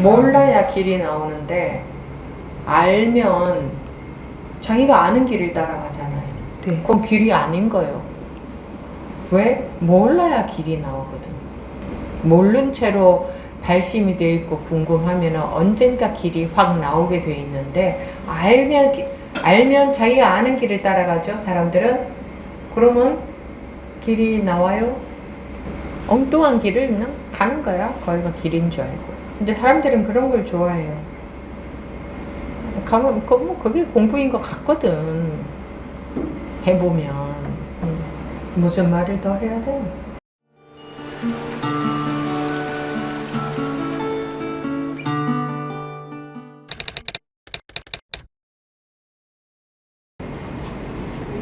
몰라야 길이 나오는데 알면 자기가 아는 길을 따라가잖아요. 네. 그건 길이 아닌 거예요. 왜? 몰라야 길이 나오거든. 모른 채로 발심이 되어 있고 궁금하면 언젠가 길이 확 나오게 되어 있는데 알면 자기가 아는 길을 따라가죠. 사람들은. 그러면 길이 나와요. 엉뚱한 길을 그냥 가는 거야. 거기가 길인 줄 알고. 근데 사람들은 그런 걸 좋아해요. 가면 그게 공부인 것 같거든. 해보면. 무슨 말을 더 해야 돼?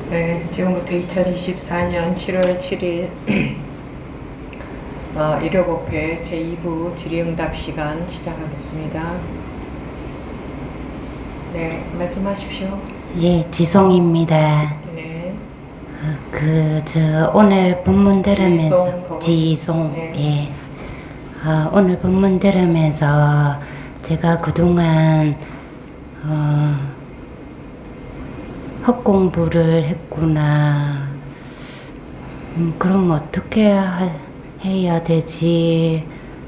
네, 지금부터 2024년 7월 7일 일요법회 제2부 질의응답 시간 시작하겠습니다. 네, 말씀하십시오. 예, 지송입니다. 네. 오늘 본문 들으면서, 지송. 예. 네. 오늘 본문 들으면서 제가 그동안, 헛공부를 했구나. 그럼 어떻게 해야 되지?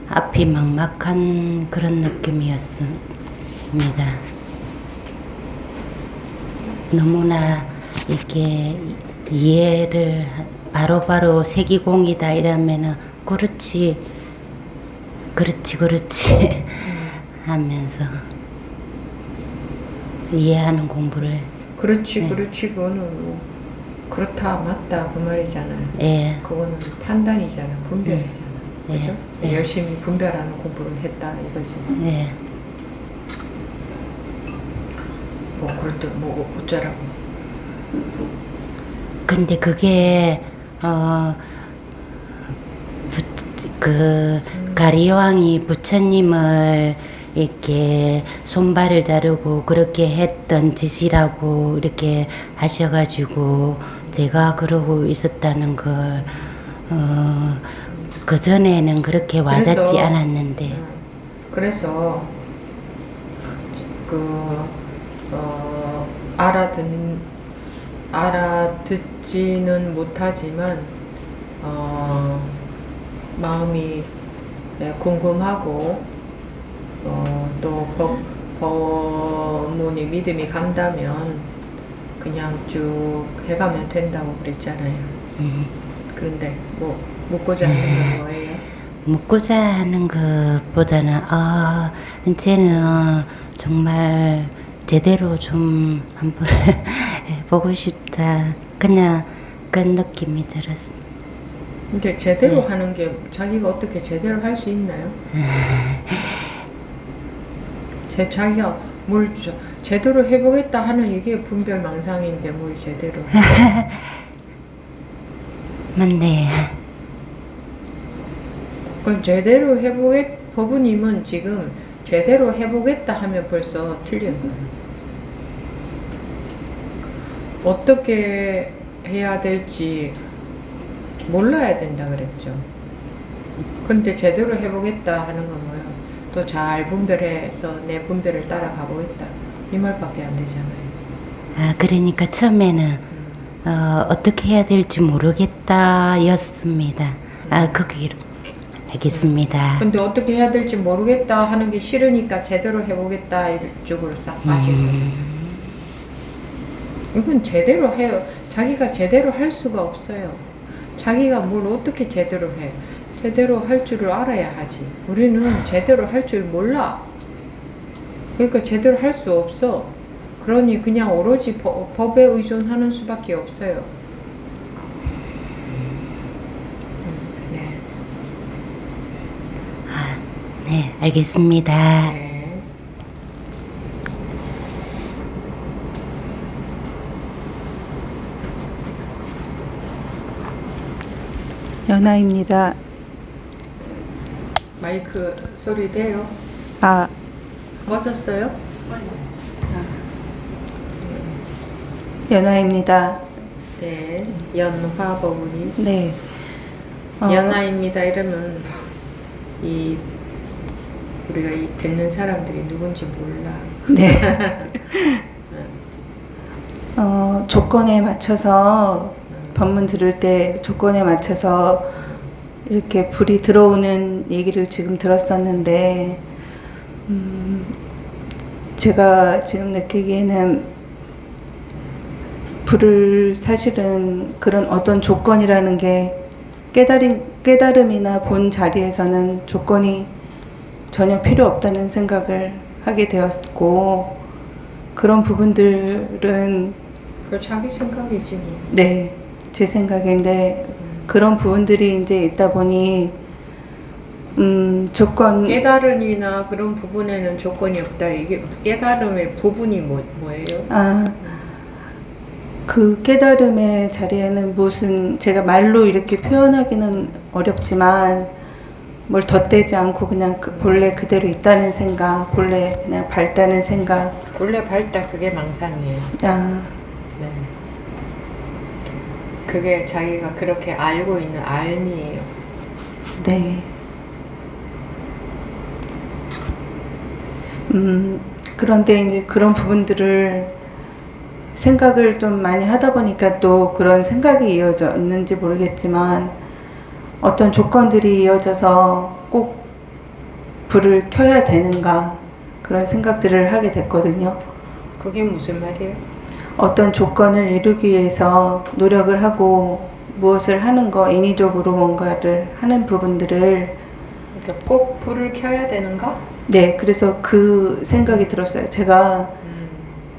앞이 막막한 그런 느낌이었습니다. 너무나 이렇게 이해를 바로바로 세기공이다 이러면은 그렇지 하면서 이해하는 공부를. 그렇지, 네. 그렇지, 그거는 뭐 그렇다, 맞다 그 말이잖아요. 예. 그거는 판단이잖아, 분별이잖아. 네. 그죠? 네. 열심히 분별하는 공부를 했다 이거지. 예. 뭐 그럴 때 뭐 어쩌라고. 근데 그게 가리왕이 부처님을 이렇게 손발을 자르고 그렇게 했던 짓이라고 이렇게 하셔가지고 제가 그러고 있었다는 걸 그 전에는 그렇게 와닿지 않았는데. 그래서 알아듣지는 못하지만 마음이 궁금하고 또 법문이 믿음이 간다면 그냥 쭉 해가면 된다고 그랬잖아요. 그런데 뭐 묻고자 하는 건 뭐예요? 묻고자 하는 것보다는 이제는 정말 제대로 좀 한번 해보고 싶다. 그냥 그런 느낌이 들었어. 근데 제대로 하는 게 자기가 어떻게 제대로 할 수 있나요? 자기가 뭘 제대로 해보겠다 하는 이게 분별망상인데 뭘 제대로 맞네. 그럼 제대로 법우님은 지금 제대로 해보겠다 하면 벌써 틀린 거예요. 어떻게 해야 될지 몰라야 된다 그랬죠. 근데 제대로 해보겠다 하는 건 뭐예요? 또 잘 분별해서 내 분별을 따라가 보겠다. 이 말밖에 안 되잖아요. 그러니까 처음에는 어떻게 해야 될지 모르겠다 였습니다. 거기로 알겠습니다. 근데 어떻게 해야 될지 모르겠다 하는 게 싫으니까 제대로 해보겠다 이쪽으로 싹 빠진 거죠. 이건 제대로 해요. 자기가 제대로 할 수가 없어요. 자기가 뭘 어떻게 제대로 해. 제대로 할 줄을 알아야 하지. 우리는 제대로 할 줄 몰라. 그러니까 제대로 할 수 없어. 그러니 그냥 오로지 법에 의존하는 수밖에 없어요. 네. 네, 알겠습니다. 네. 연아입니다. 마이크 소리 돼요? 꺼졌어요? 연아입니다. 네. 연화법문이. 네. 연화입니다 이러면 이 우리가 이 듣는 사람들이 누군지 몰라. 네. 조건에 맞춰서 법문 들을 때 조건에 맞춰서 이렇게 불이 들어오는 얘기를 지금 들었었는데 제가 지금 느끼기에는 불을 사실은 그런 어떤 조건이라는 게 깨달음이나 본 자리에서는 조건이 전혀 필요 없다는 생각을 하게 되었고 그런 부분들은 그 자기 생각이지 뭐. 네, 제 생각인데 그런 부분들이 이제 있다 보니 조건 깨달음이나 그런 부분에는 조건이 없다. 이게 깨달음의 부분이 뭐예요? 그 깨달음의 자리에는 무슨 제가 말로 이렇게 표현하기는 어렵지만 뭘 덧대지 않고 그냥 본래 그대로 있다는 생각, 본래 그냥 밝다는 생각. 본래 밝다 그게 망상이에요. 네. 그게 자기가 그렇게 알고 있는 알미예요. 네. 그런데 이제 그런 부분들을 생각을 좀 많이 하다 보니까 또 그런 생각이 이어졌는지 모르겠지만 어떤 조건들이 이어져서 꼭 불을 켜야 되는가 그런 생각들을 하게 됐거든요. 그게 무슨 말이에요? 어떤 조건을 이루기 위해서 노력을 하고 무엇을 하는 거 인위적으로 뭔가를 하는 부분들을 그러니까 꼭 불을 켜야 되는가? 네, 그래서 그 생각이 들었어요. 제가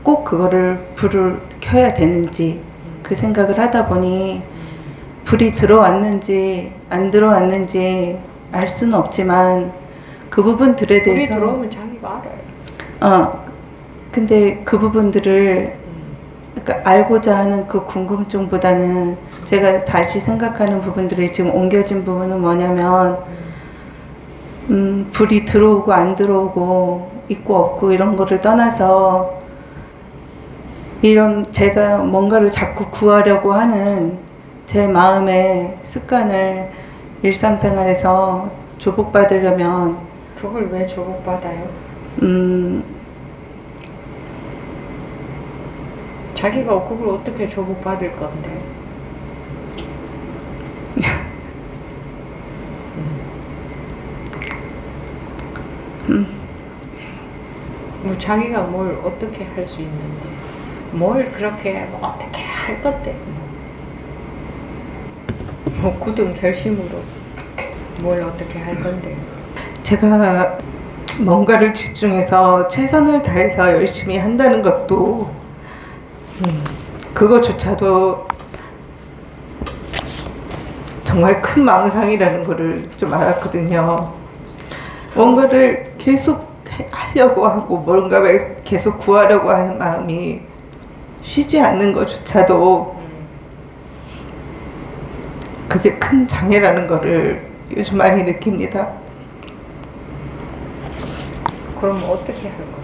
꼭 그거를 불을 켜야 되는지 그 생각을 하다 보니 불이 들어왔는지 안 들어왔는지 알 수는 없지만 그 부분들에 대해서 불이 들어오면 자기가 알아요. 근데 그 부분들을 그러니까 알고자 하는 그 궁금증보다는 제가 다시 생각하는 부분들이 지금 옮겨진 부분은 뭐냐면 불이 들어오고 안 들어오고 있고 없고 이런 거를 떠나서 이런 제가 뭔가를 자꾸 구하려고 하는 제 마음의 습관을 일상생활에서 조복받으려면 그걸 왜 조복받아요? 자기가 그걸 어떻게 조복받을 건데? 뭐 자기가 뭘 어떻게 할 수 있는데 뭘 그렇게 뭐 어떻게 할 건데 뭐 굳은 결심으로 뭘 어떻게 할 건데 제가 뭔가를 집중해서 최선을 다해서 열심히 한다는 것도 그거조차도 정말 큰 망상이라는 거를 좀 알았거든요. 뭔가를 계속 하려고 하고 뭔가를 계속 구하려고 하는 마음이 쉬지 않는 것조차도 그게 큰 장애라는 거를 요즘 많이 느낍니다. 그럼 어떻게 할 건데?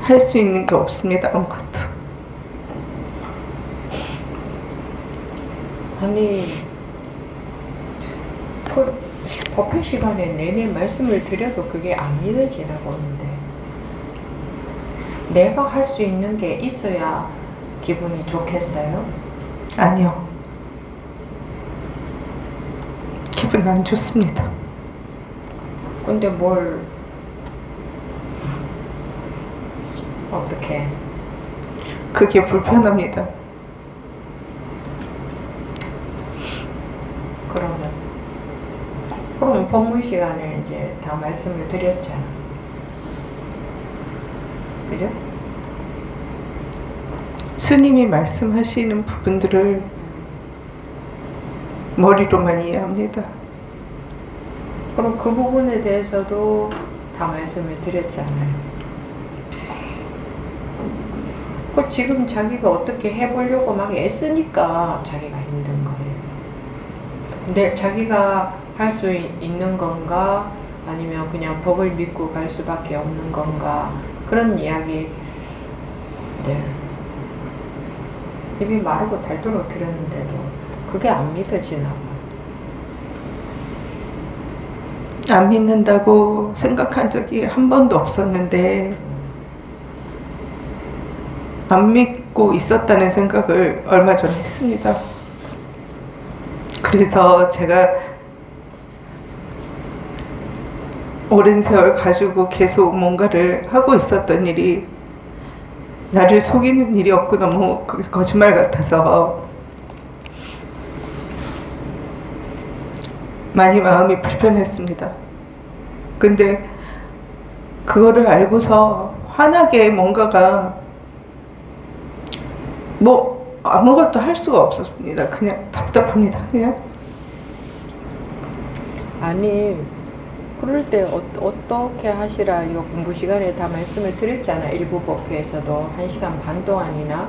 할 수 있는 게 없습니다. 아무것도. 아니 법회 시간에 내내 말씀을 드려도 그게 안 믿어지라고 하는데 내가 할 수 있는 게 있어야 기분이 좋겠어요? 아니요. 기분 안 좋습니다. 근데 뭘 어떻게 그게 불편합니다. 그러면 법문 시간에 이제 다 말씀을 드렸잖아. 그죠? 스님이 말씀하시는 부분들을 머리로만 이해합니다. 그럼 그 부분에 대해서도 다 말씀을 드렸잖아요. 그 지금 자기가 어떻게 해보려고 막 애쓰니까 자기가 힘든 거예요. 근데 자기가 할 수 있는 건가 아니면 그냥 법을 믿고 갈 수밖에 없는 건가 그런 이야기 입이 마르고 닳도록 들었는데도 그게 안 믿어지나 봐. 안 믿는다고 생각한 적이 한 번도 없었는데 안 믿고 있었다는 생각을 얼마 전에 했습니다. 그래서 제가 오랜 세월 가지고 계속 뭔가를 하고 있었던 일이 나를 속이는 일이었고 너무 그게 거짓말 같아서 많이 마음이 불편했습니다. 근데 그거를 알고서 환하게 뭔가가 뭐 아무것도 할 수가 없었습니다. 그냥 답답합니다. 그냥. 아니 그럴 때 어떻게 하시라 이거 공부 시간에 다 말씀을 드렸잖아. 일부 법회에서도 1시간 반 동안이나.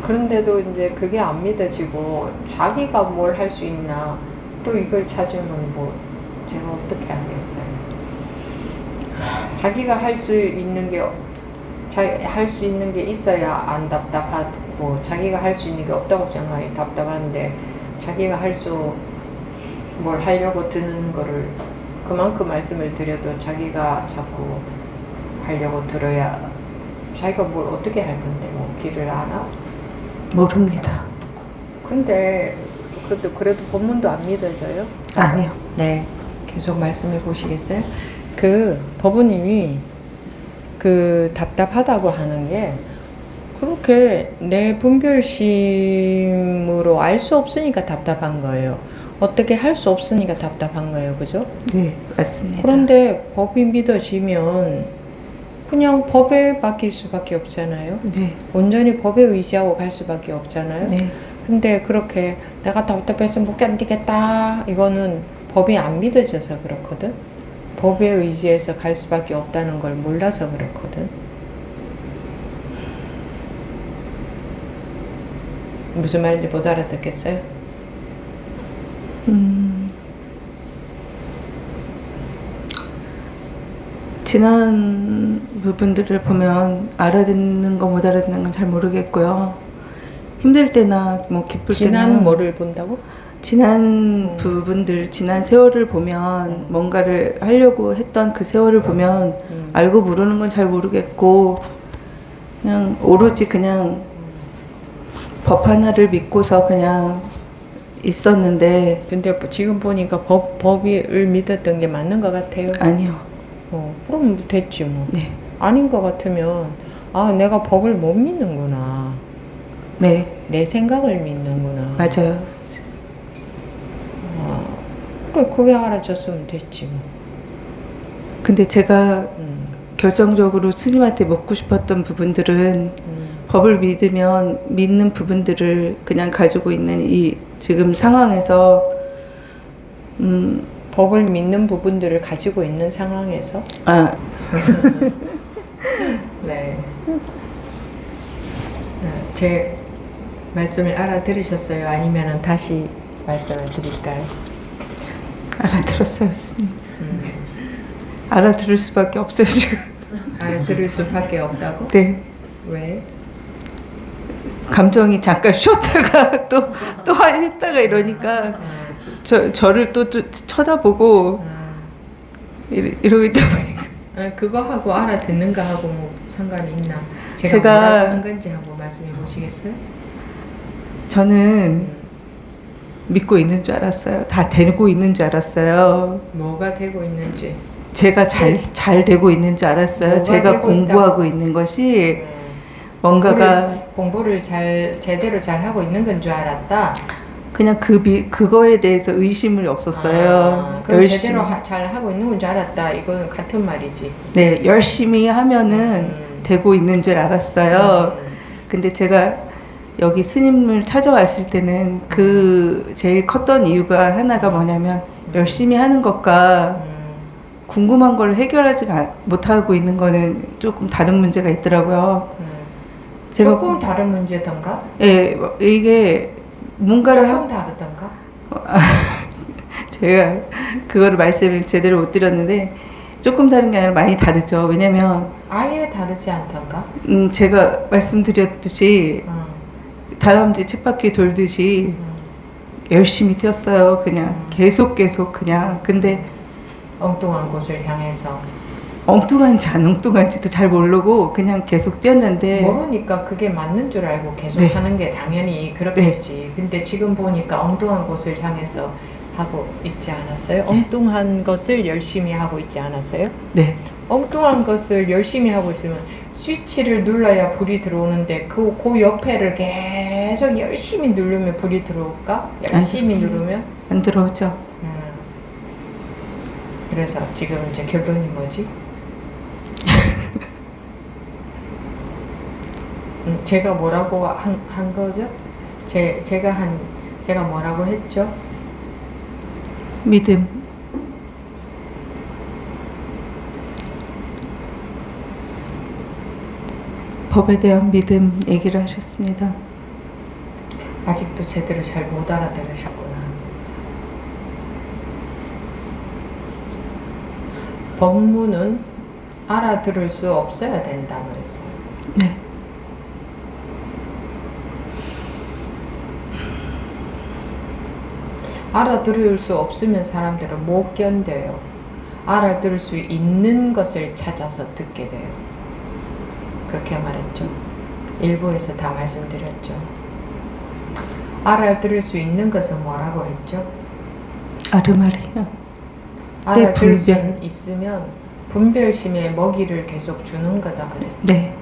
그런데도 이제 그게 안 믿어지고 자기가 뭘 할 수 있나 또 이걸 찾으면 뭐 제가 어떻게 하겠어요. 자기가 할 수 있는 게 할 수 있는 게 있어야 안 답답하고 자기가 할 수 있는 게 없다고 생각하니 답답한데 자기가 할 수 뭘 하려고 드는 거를 그만큼 말씀을 드려도 자기가 자꾸 하려고 들어야 자기가 뭘 어떻게 할 건데 뭐 길을 아나? 모릅니다. 근데 그래도 법문도 안 믿어져요? 아니요. 네, 계속 말씀해 보시겠어요? 그 법우님이 그 답답하다고 하는 게 그렇게 내 분별심으로 알 수 없으니까 답답한 거예요. 어떻게 할 수 없으니까 답답한 거예요, 그죠? 네, 맞습니다. 그런데 법이 믿어지면 그냥 법에 맡길 수밖에 없잖아요. 네, 온전히 법에 의지하고 갈 수밖에 없잖아요. 네, 근데 그렇게 내가 답답해서 못 견디겠다 이거는 법이 안 믿어져서 그렇거든. 법에 의지해서 갈 수밖에 없다는 걸 몰라서 그렇거든. 무슨 말인지 못 알아듣겠어요? 지난 부분들을 보면 알아듣는 거 못 알아듣는 건 잘 모르겠고요. 힘들 때나 뭐 기쁠 때나 지난 뭐를 본다고? 지난 부분들, 지난 세월을 보면 뭔가를 하려고 했던 그 세월을 보면 알고 모르는 건 잘 모르겠고 그냥 오로지 그냥 법 하나를 믿고서 그냥 있었는데 근데 지금 보니까 법을 믿었던 게 맞는 것 같아요. 아니요. 그럼 됐지 뭐. 네. 아닌 것 같으면 아 내가 법을 못 믿는구나. 네. 내 생각을 믿는구나. 맞아요. 그래 그게 알아졌으면 됐지 뭐. 근데 제가 결정적으로 스님한테 묻고 싶었던 부분들은 법을 믿으면 믿는 부분들을 그냥 가지고 있는 이 지금 상황에서 법을 믿는 부분들을 가지고 있는 상황에서 네. 제 말씀을 알아들으셨어요? 아니면 다시 말씀을 드릴까요? 알아들었어요, 스님. 알아들을 수밖에 없어요, 지금. 알아들을 수밖에 없다고? 네. 왜? 감정이 잠깐 쉬었다가 또 했다가 이러니까 저를 또 쳐다보고 이러고 있다 보니까 그거하고 알아듣는 거하고 뭐 상관이 있나? 제가 제가 뭐라고 한 건지 하고 말씀해 보시겠어요? 저는 믿고 있는 줄 알았어요. 다 되고 있는 줄 알았어요. 뭐가 되고 있는지. 제가 잘 되고 있는 줄 알았어요. 뭐가 제가 되고 공부하고 있는 것이 뭔가가 공부를 제대로 잘 하고 있는 건 줄 알았다. 그냥 그거에 대해서 의심이 없었어요. 그럼 제대로 잘 하고 있는 건 줄 알았다. 이건 같은 말이지. 네, 열심히 하면은 되고 있는 줄 알았어요. 근데 제가 여기 스님을 찾아왔을 때는 그 제일 컸던 이유가 하나가 뭐냐면 열심히 하는 것과 궁금한 걸 해결하지 못하고 있는 거는 조금 다른 문제가 있더라고요. 제가 조금 다른 문제던가? 예, 이게 뭔가를 조금 다르던가? 제가 그거를 말씀을 제대로 못 드렸는데 조금 다른 게 아니라 많이 다르죠. 왜냐면 아예 다르지 않던가? 제가 말씀드렸듯이 다람쥐 쳇바퀴 돌듯이 열심히 뛰었어요. 그냥 계속 그냥. 근데 엉뚱한 곳을 향해서 엉뚱한지 안 엉뚱한지도 잘 모르고 그냥 계속 뛰었는데 모르니까 그게 맞는 줄 알고 계속 네. 하는 게 당연히 그렇겠지. 근데 지금 보니까 엉뚱한 곳을 향해서 하고 있지 않았어요? 엉뚱한 것을 열심히 하고 있지 않았어요? 네. 엉뚱한 것을 열심히 하고 있으면 스위치를 눌러야 불이 들어오는데 그 옆에를 계속 열심히 누르면 불이 들어올까? 열심히 누르면? 안 들어오죠. 그래서 지금 이제 결론이 뭐지? 제가 뭐라고 한 거죠? 제가 뭐라고 했죠? 믿음. 법에 대한 믿음 얘기를 하셨습니다. 아직도 제대로 잘 못 알아들으셨구나. 법문은 알아들을 수 없어야 된다 그랬어요. 네. 알아들을 수 없으면 사람들은 못 견뎌요. 알아들을 수 있는 것을 찾아서 듣게 돼요. 그렇게 말했죠. 일부에서 다 말씀드렸죠. 알아들을 수 있는 것은 뭐라고 했죠? 아르마리요. 알아들을 수 분별. 있으면 분별심에 먹이를 계속 주는 거다 그랬죠. 네.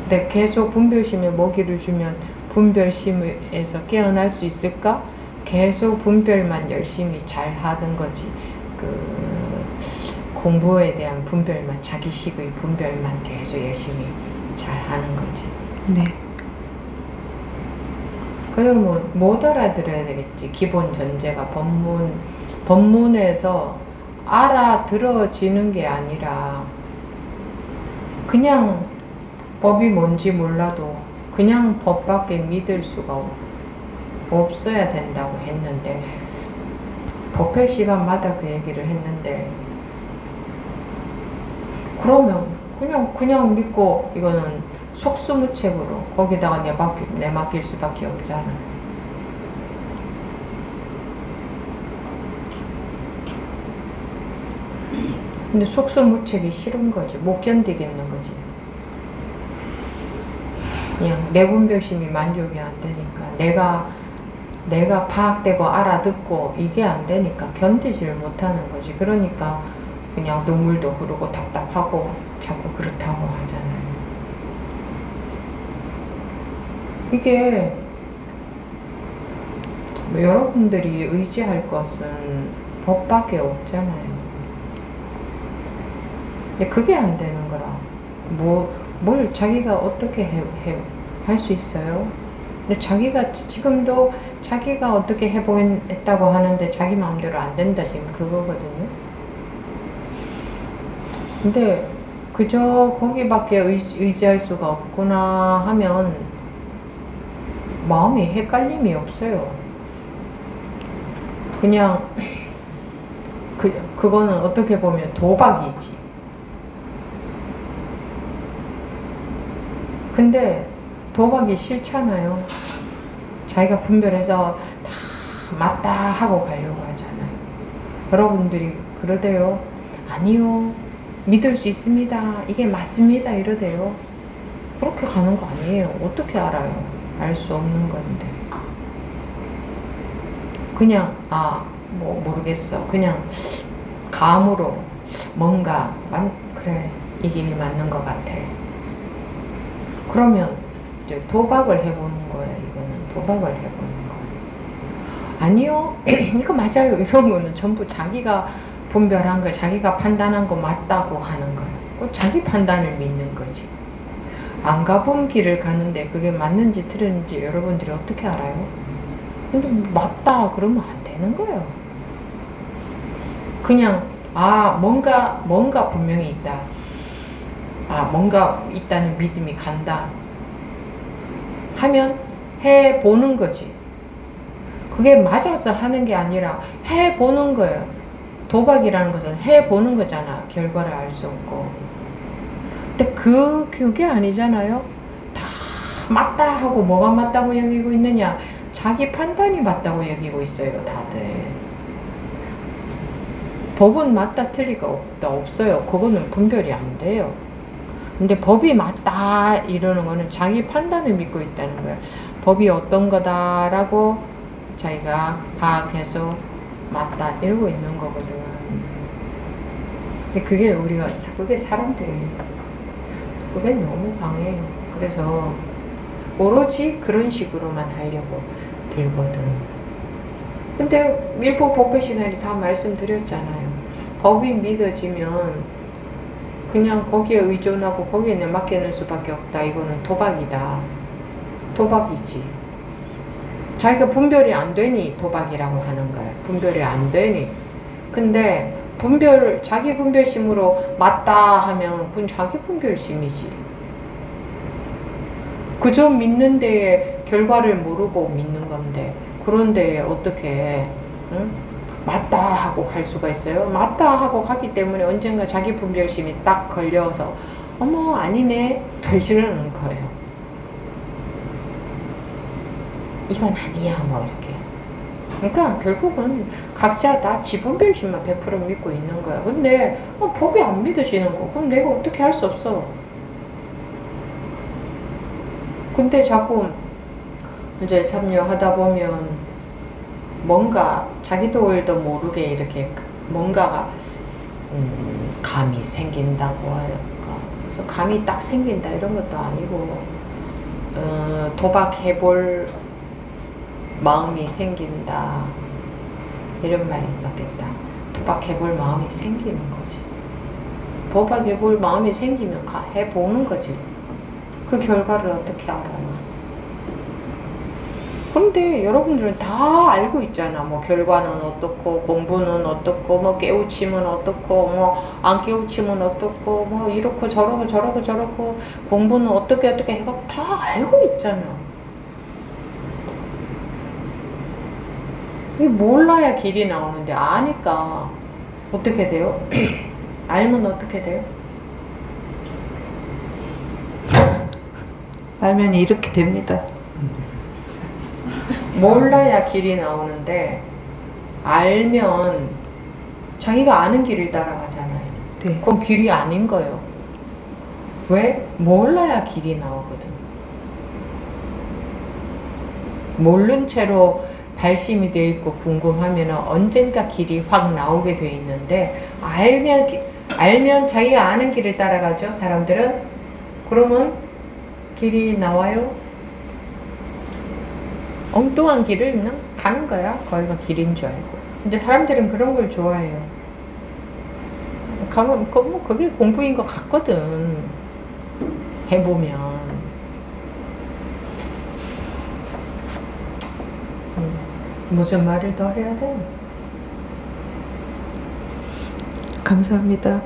근데 계속 분별심에 먹이를 주면 분별심에서 깨어날 수 있을까? 계속 분별만 열심히 잘 하는 거지. 공부에 대한 분별만, 자기식의 분별만 계속 열심히 잘 하는 거지. 네. 그러면 못 알아들어야 되겠지. 기본 전제가 법문에서 알아들어지는 게 아니라 그냥 법이 뭔지 몰라도 그냥 법밖에 믿을 수가 없어야 된다고 했는데 법회 시간마다 그 얘기를 했는데 그러면 그냥 믿고 이거는 속수무책으로 거기다가 내맡길 수밖에 없잖아. 근데 속수무책이 싫은 거지. 못 견디겠는 거지. 그냥 내 분별심이 만족이 안 되니까 내가 파악되고 알아듣고 이게 안 되니까 견디지를 못하는 거지. 그러니까 그냥 눈물도 흐르고 답답하고 자꾸 그렇다고 하잖아요. 이게 여러분들이 의지할 것은 법밖에 없잖아요. 근데 그게 안 되는 거라. 뭘 자기가 어떻게 할 수 있어요? 근데 자기가 지금도 자기가 어떻게 해보겠다고 하는데 자기 마음대로 안 된다 지금 그거거든요. 근데 그저 거기밖에 의지할 수가 없구나 하면 마음이 헷갈림이 없어요. 그냥 그거는 어떻게 보면 도박이지. 근데 도박이 싫잖아요. 자기가 분별해서 다 맞다 하고 가려고 하잖아요. 여러분들이 그러대요. 아니요. 믿을 수 있습니다. 이게 맞습니다. 이러대요. 그렇게 가는 거 아니에요. 어떻게 알아요? 알 수 없는 건데. 그냥 모르겠어. 그냥 감으로 뭔가 그래 이 길이 맞는 것 같아. 그러면 이제 도박을 해보는 거야. 이거는 도박을 해보는 거야. 아니요, 이거 맞아요. 이런 거는 전부 자기가 분별한 거, 자기가 판단한 거 맞다고 하는 거예요. 자기 판단을 믿는 거지. 안 가본 길을 가는데 그게 맞는지 틀렸는지 여러분들이 어떻게 알아요? 근데 맞다 그러면 안 되는 거예요. 그냥 뭔가 분명히 있다. 뭔가 있다는 믿음이 간다 하면 해보는 거지. 그게 맞아서 하는 게 아니라 해보는 거예요. 도박이라는 것은 해보는 거잖아. 결과를 알 수 없고. 근데 그게 아니잖아요. 다 맞다 하고 뭐가 맞다고 여기고 있느냐? 자기 판단이 맞다고 여기고 있어요, 다들. 법은 맞다 틀리가 없어요. 그거는 분별이 안 돼요. 근데 법이 맞다 이러는 거는 자기 판단을 믿고 있다는 거예요. 법이 어떤 거다라고 자기가 파악해서 맞다 이러고 있는 거거든. 근데 그게 사람들이 그게 너무 강해요. 그래서 오로지 그런 식으로만 하려고 들거든. 근데 일부 법회 시간에 다 말씀드렸잖아요. 법이 믿어지면 그냥 거기에 의존하고 거기에 내 맡기는 수밖에 없다. 이거는 도박이다. 도박이지. 자기가 분별이 안 되니 도박이라고 하는 거야. 분별이 안 되니. 근데 자기 분별심으로 맞다 하면 그건 자기 분별심이지. 그저 믿는 데에 결과를 모르고 믿는 건데 그런 데에 어떻게 응? 맞다 하고 갈 수가 있어요? 맞다 하고 가기 때문에 언젠가 자기 분별심이 딱 걸려서 어머 아니네 되지르는 거예요. 이건 아니야 뭐 이렇게. 그러니까 결국은 각자 다 지분별심만 100% 믿고 있는 거야. 근데 법이 안 믿어지는 거 그럼 내가 어떻게 할 수 없어. 근데 자꾸 이제 참여하다 보면 뭔가 자기도 모르게 이렇게 뭔가가 감이 생긴다고 할까. 그래서 감이 딱 생긴다 이런 것도 아니고 도박해볼 마음이 생긴다 이런 말이 맞겠다. 도박해볼 마음이 생기는 거지. 도박해볼 마음이 생기면 해보는 거지. 그 결과를 어떻게 알아요? 근데 여러분들은 다 알고 있잖아. 뭐 결과는 어떻고 공부는 어떻고 뭐 깨우침은 어떻고 뭐 안 깨우침은 어떻고 뭐 이렇고 저렇고 공부는 어떻게 해가 다 알고 있잖아. 이 몰라야 길이 나오는데 아니까 어떻게 돼요? 알면 어떻게 돼요? 알면 이렇게 됩니다. 몰라야 길이 나오는데 알면 자기가 아는 길을 따라가잖아요. 네. 그건 길이 아닌 거예요. 왜? 몰라야 길이 나오거든. 모른 채로 발심이 되어 있고 궁금하면 언젠가 길이 확 나오게 되어 있는데 알면 자기가 아는 길을 따라가죠. 사람들은. 그러면 길이 나와요. 엉뚱한 길을 그냥 가는 거야. 거기가 길인 줄 알고. 근데 사람들은 그런 걸 좋아해요. 가면 뭐 그게 공부인 것 같거든. 해보면. 무슨 말을 더 해야 돼? 감사합니다.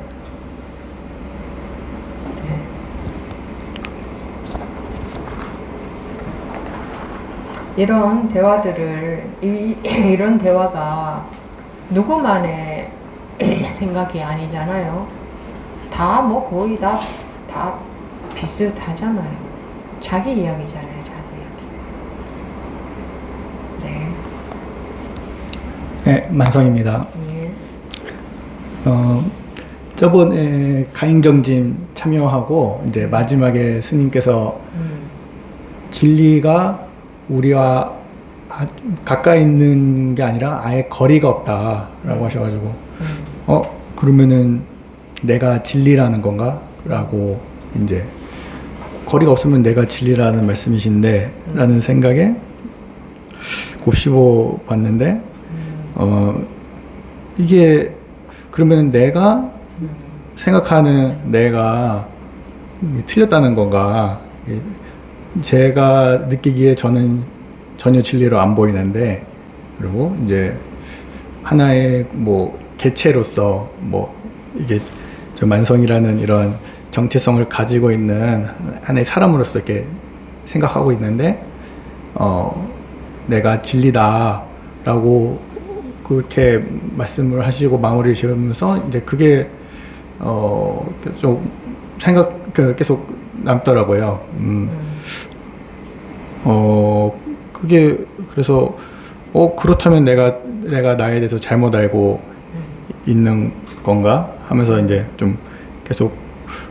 이런 대화들을 이런 대화가 누구만의 생각이 아니잖아요. 다 뭐 거의 다 비슷하잖아요. 자기 이야기잖아요. 자기 이야기. 네. 네, 만성입니다. 네. 저번에 가인정진 참여하고 이제 마지막에 스님께서 진리가 우리와 가까이 있는 게 아니라 아예 거리가 없다라고 하셔가지고 그러면은 내가 진리라는 건가? 라고 이제 거리가 없으면 내가 진리라는 말씀이신데 라는 생각에 곱씹어 봤는데 이게 그러면 내가 생각하는 내가 틀렸다는 건가? 제가 느끼기에 저는 전혀 진리로 안 보이는데, 그리고 이제 하나의 뭐 개체로서 뭐 이게 저 만성이라는 이런 정체성을 가지고 있는 하나의 사람으로서 이렇게 생각하고 있는데, 내가 진리다라고 그렇게 말씀을 하시고 마무리 지으면서 이제 그게 좀 계속 남더라고요. 그게 그래서 그렇다면 내가 나에 대해서 잘못 알고 있는 건가 하면서 이제 좀 계속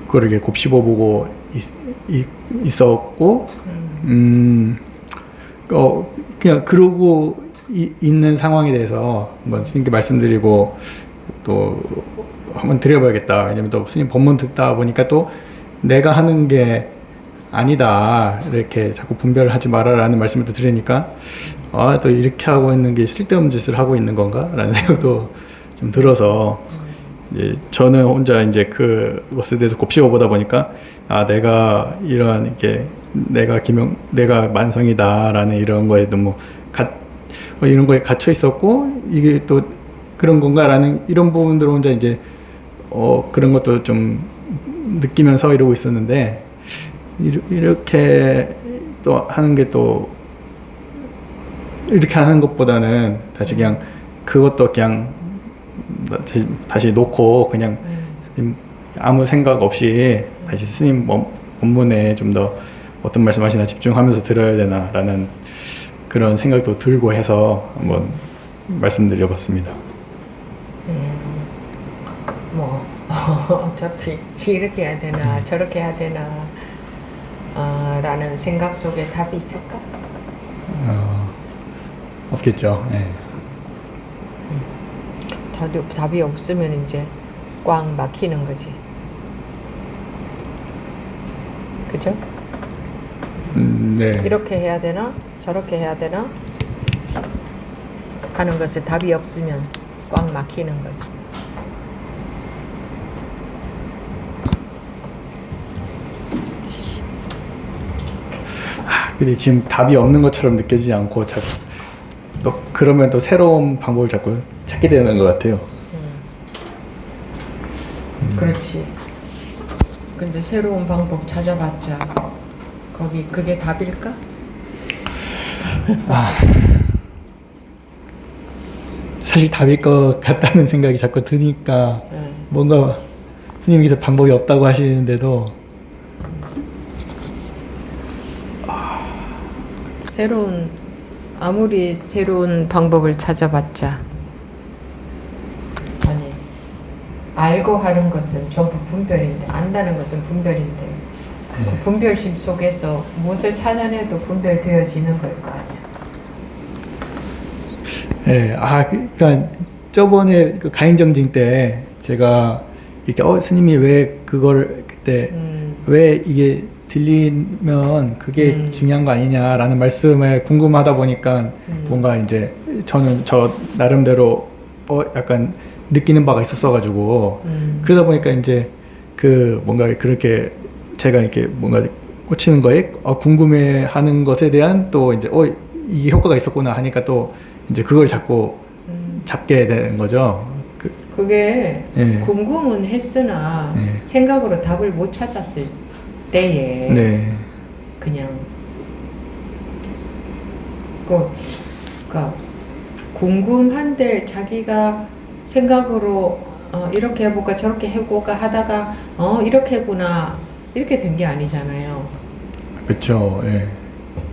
그걸 이렇게 곱씹어보고 있었고 그냥 그러고 있는 상황에 대해서 한번 스님께 말씀드리고 또 한번 드려봐야겠다. 왜냐면 또 스님 법문 듣다 보니까 또 내가 하는 게 아니다 이렇게 자꾸 분별하지 말아라는 말씀을 또 들으니까 또 이렇게 하고 있는 게 쓸데없는 짓을 하고 있는 건가 라는 생각도 좀 들어서 이제 저는 혼자 이제 그것에 대해서 곱씹어 보다 보니까 내가 이러한 이렇게 내가 만성이다라는 이런 거에 너무 이런 거에 갇혀 있었고 이게 또 그런 건가라는 이런 부분들을 혼자 이제 그런 것도 좀 느끼면서 이러고 있었는데 이렇게 또 하는 게 또 이렇게 하는 것보다는 다시 그냥 그것도 그냥 다시 놓고 그냥 아무 생각 없이 다시 스님 법문에 좀 더 어떤 말씀하시나 집중하면서 들어야 되나라는 그런 생각도 들고 해서 한번 말씀드려봤습니다. 뭐 어차피 이렇게 해야 되나 저렇게 해야 되나 라는 생각 속에 답이 있을까? 없겠죠. 네. 답이 없으면 이제 꽉 막히는 거지. 그죠? 네. 이렇게 해야 되나? 저렇게 해야 되나? 하는 것에 답이 없으면 꽉 막히는 거지. 근데 지금 답이 없는 것처럼 느껴지지 않고 또 그러면 또 새로운 방법을 자꾸 찾게 되는 것 같아요. 그렇지. 근데 새로운 방법 찾아봤자 그게 답일까? 사실 답일 것 같다는 생각이 자꾸 드니까 뭔가 스님께서 방법이 없다고 하시는데도 아무리 새로운 방법을 찾아봤자 아니 알고 하는 것은 전부 분별인데 안다는 것은 분별인데 그 분별심 속에서 무엇을 찾아내도 분별되어지는 걸 거 아니야. 네, 그러니까 저번에 그 가인정징 때 제가 이렇게 스님이 왜 그걸 그때 왜 이게 들리면 그게 중요한 거 아니냐라는 말씀에 궁금하다 보니까 뭔가 이제 저는 저 나름대로 약간 느끼는 바가 있었어가지고 그러다 보니까 이제 뭔가 그렇게 제가 이렇게 뭔가 꽂히는 거에 궁금해하는 것에 대한 또 이제 이게 효과가 있었구나 하니까 또 이제 그걸 자꾸 잡게 되는 거죠. 그게 예. 궁금은 했으나 예. 생각으로 답을 못 찾았을 때에 네. 그냥 그러니까 궁금한데 자기가 생각으로 이렇게 해볼까 저렇게 해볼까 하다가 이렇게 했구나 이렇게 된 게 아니잖아요. 그렇죠. 예.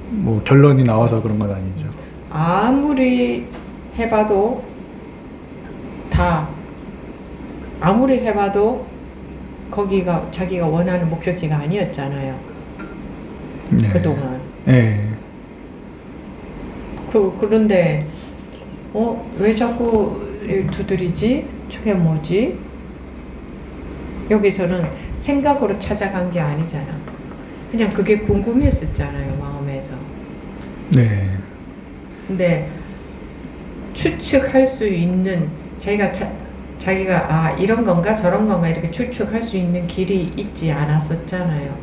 뭐 결론이 나와서 그런 건 아니죠. 아무리 해봐도 거기가 자기가 원하는 목적지가 아니었잖아요. 네. 그동안. 네. 그런데 왜 자꾸 두드리지? 저게 뭐지? 여기서는 생각으로 찾아간 게 아니잖아. 그냥 그게 궁금했었잖아요, 마음에서. 네. 근데 추측할 수 있는 자기가 이런 건가 저런 건가 이렇게 추측할 수 있는 길이 있지 않았었잖아요.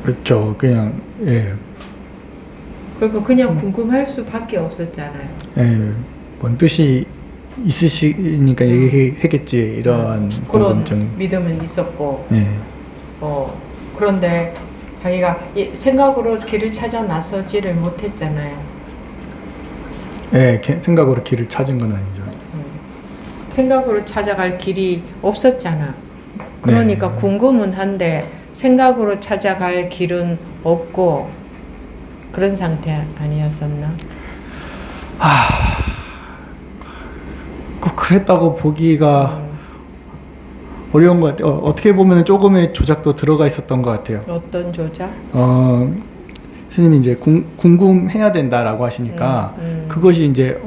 그렇죠. 그냥 예. 그리고 그냥 궁금할 수밖에 없었잖아요. 예. 뭔 뜻이 있으시니까 얘기했겠지 이런 그런 궁금증. 믿음은 있었고. 예. 그런데 자기가 생각으로 길을 찾아 나서지를 못했잖아요. 예, 생각으로 길을 찾은 건 아니죠. 생각으로 찾아갈 길이 없었잖아. 그러니까 네. 궁금은 한데 생각으로 찾아갈 길은 없고 그런 상태 아니었었나? 꼭 그랬다고 보기가 어려운 것 같아요. 어떻게 보면 조금의 조작도 들어가 있었던 것 같아요. 어떤 조작? 스님이 이제 궁금해야 된다라고 하시니까 그것이 이제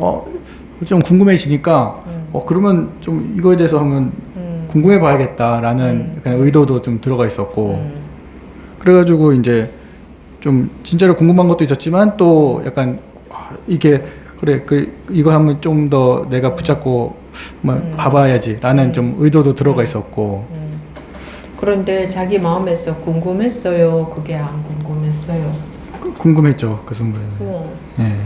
좀 궁금해지니까 그러면 좀 이거에 대해서 한번 궁금해 봐야겠다라는 약간 의도도 좀 들어가 있었고 그래가지고 이제 좀 진짜로 궁금한 것도 있었지만 또 약간 이게 그래 이거 한번 좀 더 내가 붙잡고 한번 봐봐야지라는 좀 의도도 들어가 있었고 그런데 자기 마음에서 궁금했어요? 그게 안 궁금했어요? 궁금했죠 그 순간에. 예.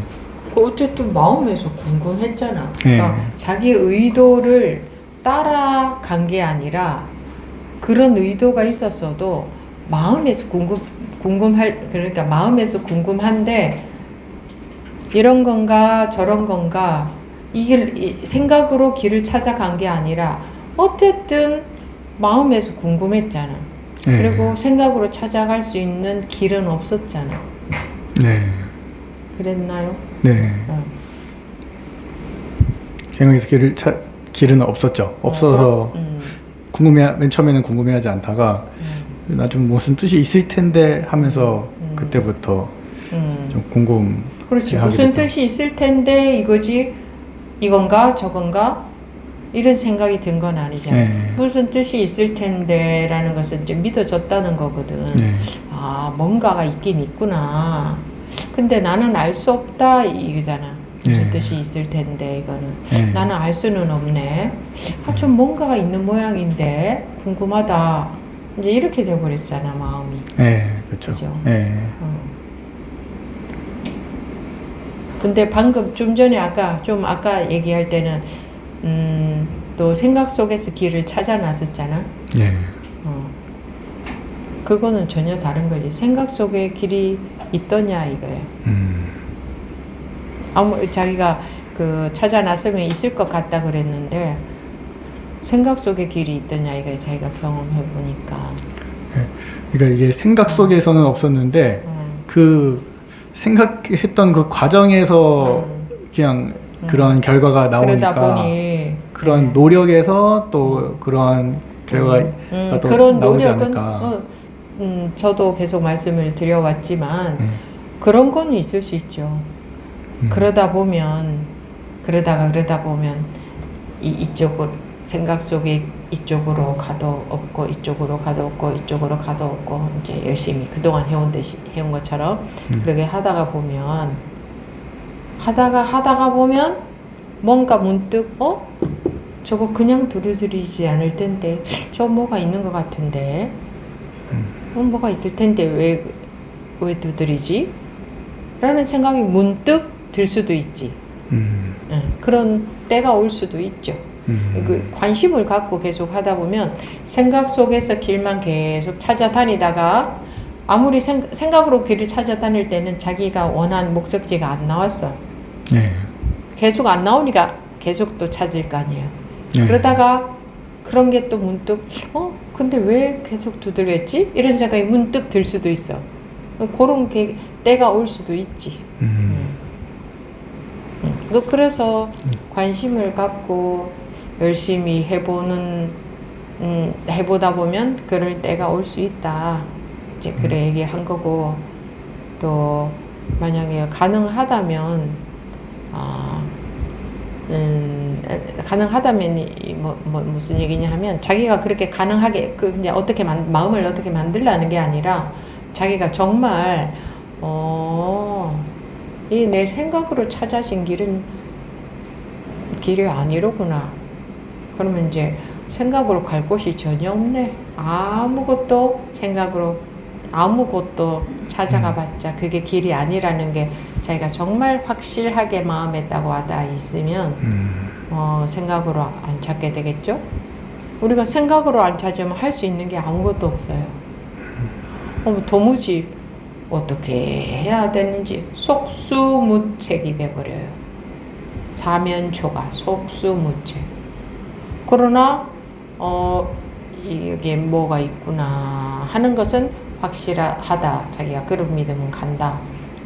어쨌든 마음에서 궁금했잖아. 네. 그러니까 자기 의도를 따라간 게 아니라 그런 의도가 있었어도 마음에서 궁금할 그러니까 마음에서 궁금한데 이런 건가 저런 건가 이게 생각으로 길을 찾아간 게 아니라 어쨌든 마음에서 궁금했잖아. 네. 그리고 생각으로 찾아갈 수 있는 길은 없었잖아. 네. 그랬나요? 네. 생각에서 길은 없었죠. 없어서 맨 처음에는 궁금해하지 않다가 나중 무슨 뜻이 있을 텐데 하면서 그때부터 좀 그렇지. 무슨 뜻이 있을 텐데 이건가 저건가 이런 생각이 든 건 아니잖아. 네. 무슨 뜻이 있을 텐데라는 것은 이제 믿어졌다는 거거든. 네. 아, 뭔가가 있긴 있구나. 근데 나는 알 수 없다 이거잖아. 무슨 네. 뜻이 있을 텐데 이거는 네. 나는 알 수는 없네. 좀 뭔가가 있는 모양인데 궁금하다. 이제 이렇게 돼버렸잖아 마음이. 네, 그렇죠. 그죠? 네. 근데 방금 좀 전에 아까 얘기할 때는 또 생각 속에서 길을 찾아 나섰잖아. 네. 그거는 전혀 다른 거지. 생각 속에 길이 있더냐 이거야. 자기가 그 찾아 나서면 있을 것 같다 그랬는데 생각 속에 길이 있더냐 이거야. 자기가 경험해 보니까. 네. 그러니까 이게 생각 속에서는 없었는데 그 생각했던 그 과정에서 그냥 그런 결과가 나오니까 그러다 보니 그런 노력에서 또 그런 결과가 또 그런 나오지 노력은 않을까. 저도 계속 말씀을 드려왔지만 그런 건 있을 수 있죠. 그러다가 보면 이쪽으로 생각 속에 이쪽으로 가도 없고 이쪽으로 가도 없고 이쪽으로 가도 없고 이제 열심히 그동안 해온 것처럼 그렇게 하다가 보면 뭔가 문득 저거 그냥 두루두리지 않을 텐데 저 뭐가 있는 것 같은데 뭐가 있을 텐데 왜 두드리지? 라는 생각이 문득 들 수도 있지. 그런 때가 올 수도 있죠. 그 관심을 갖고 계속 하다 보면 생각 속에서 길만 계속 찾아다니다가 아무리 생각으로 길을 찾아다닐 때는 자기가 원하는 목적지가 안 나왔어. 네. 계속 안 나오니까 계속 또 찾을 거 아니에요. 네. 그러다가 그런 게 또 문득 근데 왜 계속 두드렸지? 이런 생각이 문득 들 수도 있어. 그런 때가 올 수도 있지. 그래서 관심을 갖고 열심히 해보다 보면 그럴 때가 올 수 있다. 이제 그래 얘기한 거고 또 만약에 가능하다면 무슨 얘기냐 하면 자기가 그렇게 가능하게 이제 마음을 어떻게 만들라는 게 아니라 자기가 정말 이 내 생각으로 찾아진 길이 아니로구나. 그러면 이제 생각으로 갈 곳이 전혀 없네. 아무것도 찾아가봤자 그게 길이 아니라는 게 자기가 정말 확실하게 마음에 딱 와닿아 있으면 생각으로 안 찾게 되겠죠. 우리가 생각으로 안 찾으면 할 수 있는 게 아무것도 없어요. 도무지 어떻게 해야 되는지 속수무책이 돼버려요. 사면초가 속수무책. 그러나 이게 뭐가 있구나 하는 것은 확실하다. 자기가 그런 믿으면 간다.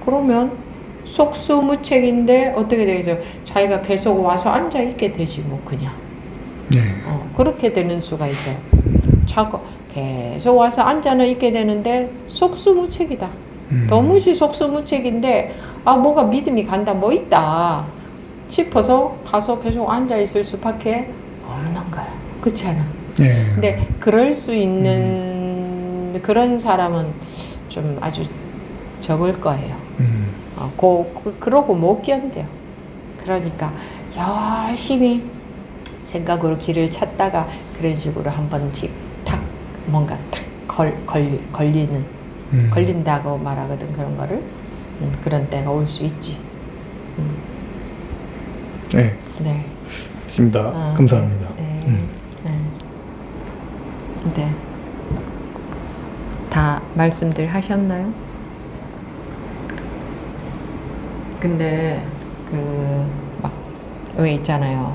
그러면 속수무책인데 어떻게 되죠? 자기가 계속 와서 앉아 있게 되지 뭐 그냥. 네. 그렇게 되는 수가 있어요. 자꾸 계속 와서 앉아는 있게 되는데 속수무책이다. 도무지 속수무책인데 뭐가 믿음이 간다 뭐 있다 싶어서 가서 계속 앉아 있을 수밖에 없는 거야. 그렇지 않아? 네. 근데 그럴 수 있는 그런 사람은 좀 아주 적을 거예요. 그러고 못 견뎌요. 그러니까 열심히 생각으로 길을 찾다가 그런 식으로 한 번씩 탁 뭔가 탁 걸리는 걸린다고 말하거든. 그런 거를 그런 때가 올 수 있지. 네. 네. 있습니다. 감사합니다. 네. 네. 네. 다 말씀들 하셨나요? 근데 막 왜 있잖아요.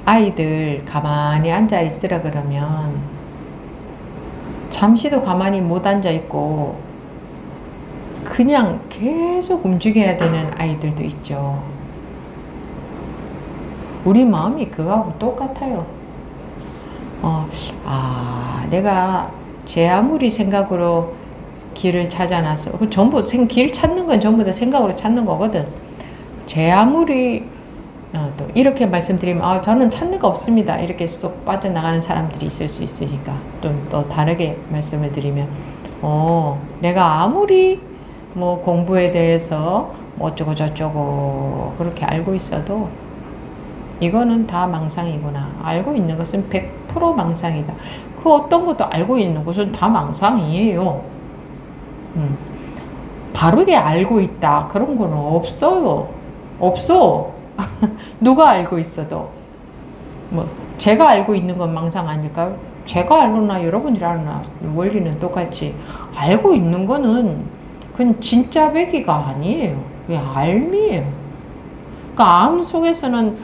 아이들 가만히 앉아 있으라 그러면 잠시도 가만히 못 앉아 있고 그냥 계속 움직여야 되는 아이들도 있죠. 우리 마음이 그거하고 똑같아요. 내가 제 아무리 생각으로 길을 찾아놨어. 전부 길 찾는 건 전부 다 생각으로 찾는 거거든. 제 아무리 또 이렇게 말씀드리면 저는 찾는 거 없습니다. 이렇게 쏙 빠져나가는 사람들이 있을 수 있으니까 또 다르게 말씀을 드리면 내가 아무리 뭐 공부에 대해서 뭐 어쩌고 저쩌고 그렇게 알고 있어도 이거는 다 망상이구나. 알고 있는 것은 100% 망상이다. 그 어떤 것도 알고 있는 것은 다 망상이에요. 바르게 알고 있다. 그런 거는 없어요. 없어. 누가 알고 있어도. 뭐 제가 알고 있는 건 망상 아닐까요? 제가 알거나 여러분들이 알거나 원리는 똑같이 알고 있는 거는 그건 진짜 배기가 아니에요. 그게 알미예요. 그러니까 암 속에서는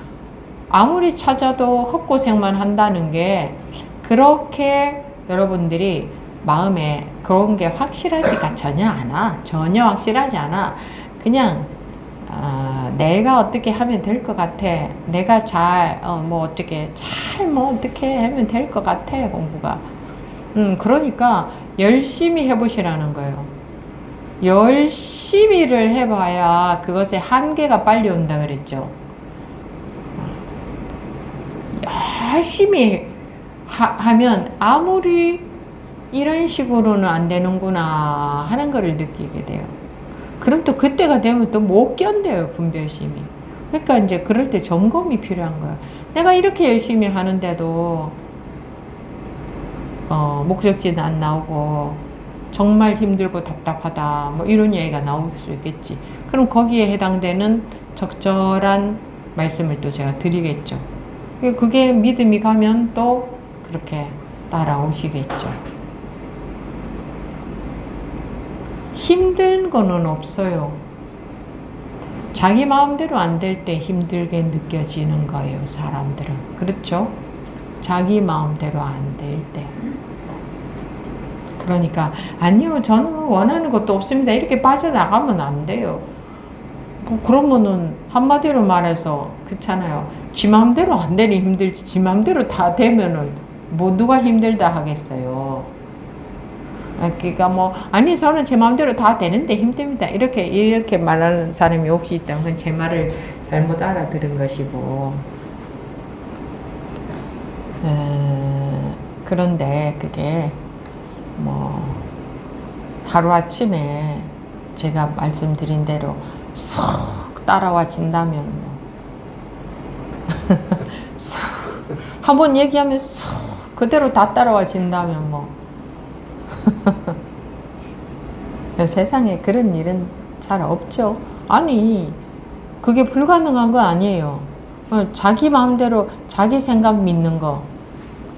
아무리 찾아도 헛고생만 한다는 게 그렇게 여러분들이 마음에 그런 게 확실하지가 전혀 않아. 전혀 확실하지 않아. 그냥 내가 어떻게 하면 될 것 같아. 내가 잘 어떻게 하면 될 것 같아. 공부가. 그러니까 열심히 해보시라는 거예요. 열심히를 해봐야 그것의 한계가 빨리 온다 그랬죠. 열심히 하면 아무리 이런 식으로는 안 되는구나 하는 거를 느끼게 돼요. 그럼 또 그때가 되면 또 못 견뎌요, 분별심이. 그러니까 이제 그럴 때 점검이 필요한 거야. 내가 이렇게 열심히 하는데도 목적지는 안 나오고 정말 힘들고 답답하다 뭐 이런 얘기가 나올 수 있겠지. 그럼 거기에 해당되는 적절한 말씀을 또 제가 드리겠죠. 그게 믿음이 가면 또 그렇게 따라오시겠죠. 힘든 거는 없어요. 자기 마음대로 안 될 때 힘들게 느껴지는 거예요, 사람들은. 그렇죠? 자기 마음대로 안 될 때. 그러니까 아니요, 저는 원하는 것도 없습니다. 이렇게 빠져나가면 안 돼요. 그러면은 한마디로 말해서 그렇잖아요. 지 마음대로 안 되니 힘들지. 지 마음대로 다 되면은 뭐 누가 힘들다 하겠어요. 그러니까 아니 저는 제 마음대로 다 되는데 힘듭니다. 이렇게 말하는 사람이 혹시 있다면 그건 제 말을 잘못 알아들은 것이고. 그런데 그게 하루아침에 제가 말씀드린 대로 쏙 따라와진다면 한번 얘기하면 쏙 그대로 다 따라와진다면 세상에 그런 일은 잘 없죠. 아니 그게 불가능한 거 아니에요. 자기 마음대로 자기 생각 믿는 거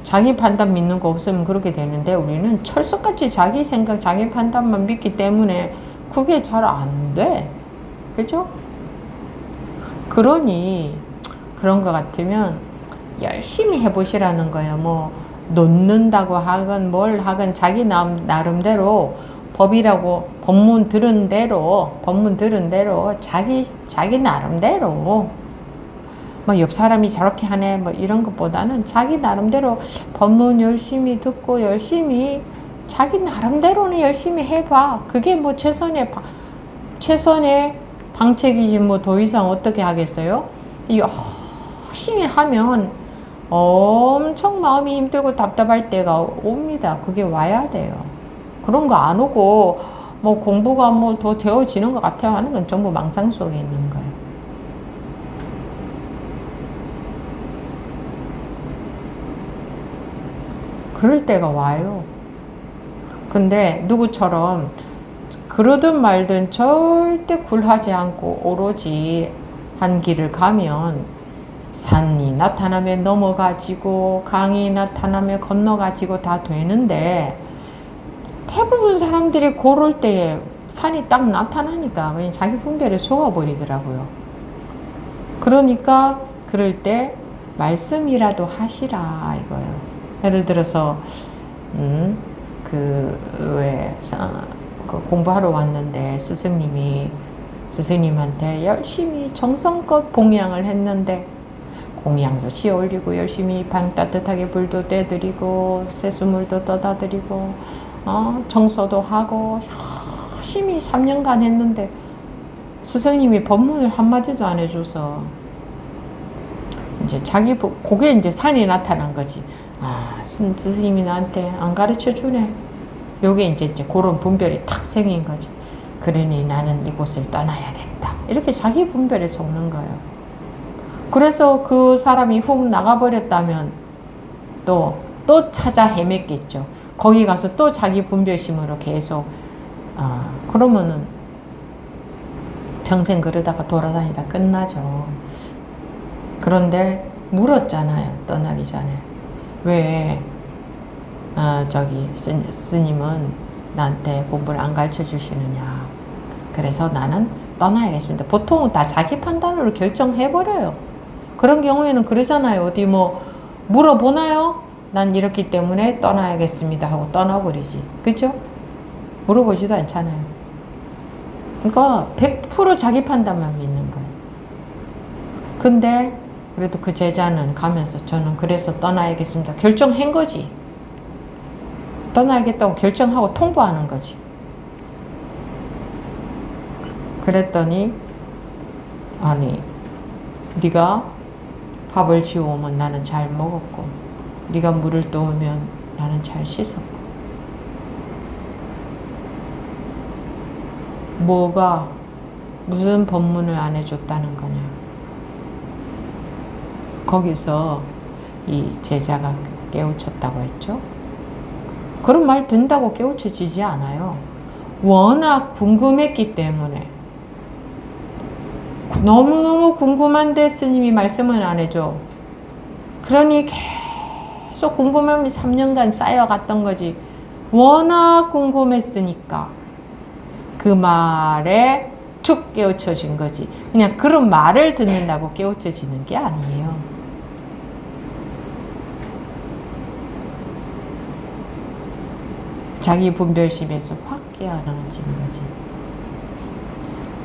자기 판단 믿는 거 없으면 그렇게 되는데 우리는 철석같이 자기 생각 자기 판단만 믿기 때문에 그게 잘 안 돼. 그죠? 그러니 그런 거 같으면 열심히 해보시라는 거예요. 놓는다고 하건 뭘 하건 자기 나름대로 법이라고 법문 들은 대로 자기 나름대로 뭐 옆 사람이 저렇게 하네 뭐 이런 것보다는 자기 나름대로 법문 열심히 듣고 열심히 자기 나름대로는 열심히 해봐. 그게 뭐 최선의 방책이지 뭐 더 이상 어떻게 하겠어요? 열심히 하면 엄청 마음이 힘들고 답답할 때가 옵니다. 그게 와야 돼요. 그런 거 안 오고 뭐 공부가 뭐 더 되어지는 것 같아요 하는 건 전부 망상 속에 있는 거예요. 그럴 때가 와요. 근데 누구처럼 그러든 말든 절대 굴하지 않고 오로지 한 길을 가면 산이 나타나면 넘어가지고 강이 나타나면 건너가지고 다 되는데 대부분 사람들이 고를 때에 산이 딱 나타나니까 그냥 자기 분별에 속아버리더라고요. 그러니까 그럴 때 말씀이라도 하시라 이거예요. 예를 들어서 공부하러 왔는데 스승님한테 열심히 정성껏 봉양을 했는데 공양도 지어 올리고 열심히 방 따뜻하게 불도 떼드리고 세수물도 떠다 드리고 청소도 하고 열심히 3년간 했는데 스승님이 법문을 한마디도 안 해줘서 이제 그게 이제 산이 나타난 거지. 스승님이 나한테 안 가르쳐 주네. 요게 이제 그런 분별이 탁 생긴 거지. 그러니 나는 이곳을 떠나야겠다. 이렇게 자기 분별에 속는 거예요. 그래서 그 사람이 훅 나가버렸다면 또 찾아 헤맸겠죠. 거기 가서 또 자기 분별심으로 계속 그러면은 평생 그러다가 돌아다니다 끝나죠. 그런데 물었잖아요. 떠나기 전에. 왜 스님은 나한테 공부를 안 가르쳐 주시느냐. 그래서 나는 떠나야겠습니다. 보통은 다 자기 판단으로 결정해버려요. 그런 경우에는 그러잖아요. 어디 뭐 물어보나요? 난 이렇기 때문에 떠나야겠습니다 하고 떠나버리지. 그죠? 물어보지도 않잖아요. 그러니까 100% 자기 판단만 믿는 거예요. 근데 그래도 그 제자는 가면서 저는 그래서 떠나야겠습니다. 결정한 거지. 떠나야겠다고 결정하고 통보하는 거지. 그랬더니 아니 네가 밥을 지어오면 나는 잘 먹었고 네가 물을 떠오면 나는 잘 씻었고 뭐가 무슨 법문을 안 해줬다는 거냐. 거기서 이 제자가 깨우쳤다고 했죠. 그런 말 듣는다고 깨우쳐지지 않아요. 워낙 궁금했기 때문에. 너무너무 궁금한데 스님이 말씀을 안 해줘. 그러니 계속 궁금함이 3년간 쌓여갔던 거지. 워낙 궁금했으니까 그 말에 툭 깨우쳐진 거지. 그냥 그런 말을 듣는다고 깨우쳐지는 게 아니에요. 자기 분별심에서 확 깨어나진 거지.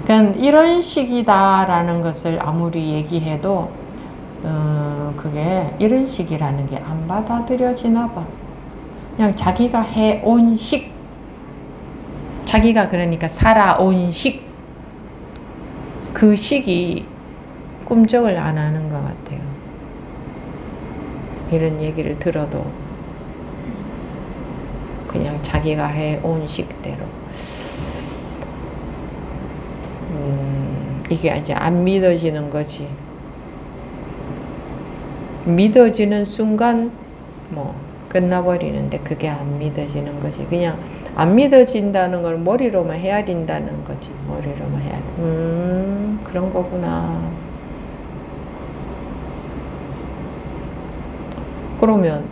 그러니까 이런 식이다라는 것을 아무리 얘기해도 그게 이런 식이라는 게 안 받아들여지나 봐. 그냥 자기가 해온 식, 자기가 그러니까 살아온 식, 그 식이 꿈쩍을 안 하는 것 같아요. 이런 얘기를 들어도 그냥 자기가 해온 식대로. 이게 이제 안 믿어지는 거지. 믿어지는 순간 뭐 끝나버리는데 그게 안 믿어지는 거지. 그냥 안 믿어진다는 걸 머리로만 헤아린다는 거지. 머리로만 헤아려. 그런 거구나. 그러면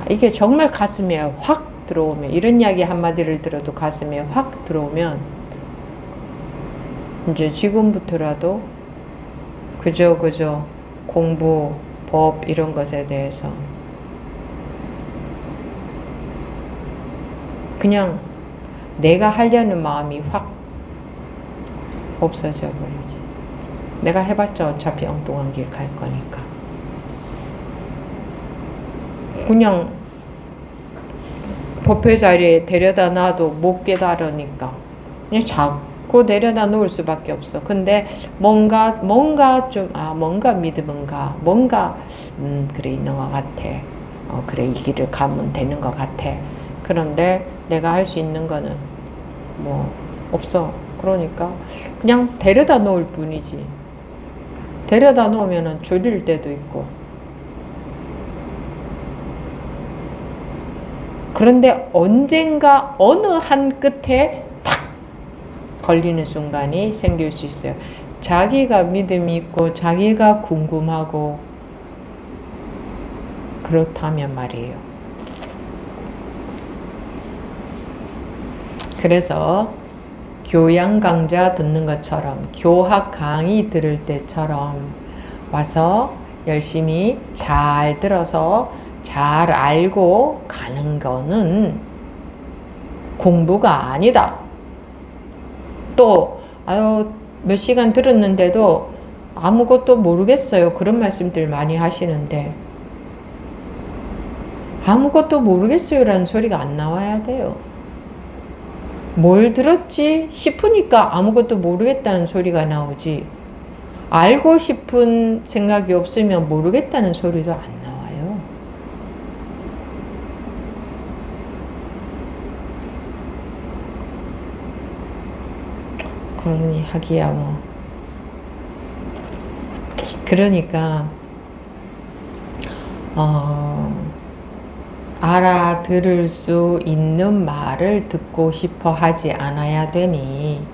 이게 정말 가슴에 확 들어오면, 이런 이야기 한마디를 들어도 가슴에 확 들어오면 이제 지금부터라도 그저 공부, 법 이런 것에 대해서 그냥 내가 하려는 마음이 확 없어져 버리지. 내가 해봤자 어차피 엉뚱한 길 갈 거니까. 그냥 법회 자리에 데려다 놔도 못 깨달으니까 그냥 자꾸 데려다 놓을 수밖에 없어. 근데 뭔가 좀 뭔가 믿음은가 뭔가 그래 있는 것 같아. 그래 이 길을 가면 되는 것 같아. 그런데 내가 할 수 있는 거는 뭐 없어. 그러니까 그냥 데려다 놓을 뿐이지. 데려다 놓으면은 졸릴 때도 있고. 그런데 언젠가 어느 한 끝에 탁 걸리는 순간이 생길 수 있어요. 자기가 믿음이 있고 자기가 궁금하고 그렇다면 말이에요. 그래서 교양 강좌 듣는 것처럼 교학 강의 들을 때처럼 와서 열심히 잘 들어서 잘 알고 가는 거는 공부가 아니다. 또 몇 시간 들었는데도 아무것도 모르겠어요. 그런 말씀들 많이 하시는데 아무것도 모르겠어요 라는 소리가 안 나와야 돼요. 뭘 들었지 싶으니까 아무것도 모르겠다는 소리가 나오지, 알고 싶은 생각이 없으면 모르겠다는 소리도 안 나와요. 그러니 하기야 뭐. 그러니까 알아들을 수 있는 말을 듣고 싶어 하지 않아야 되니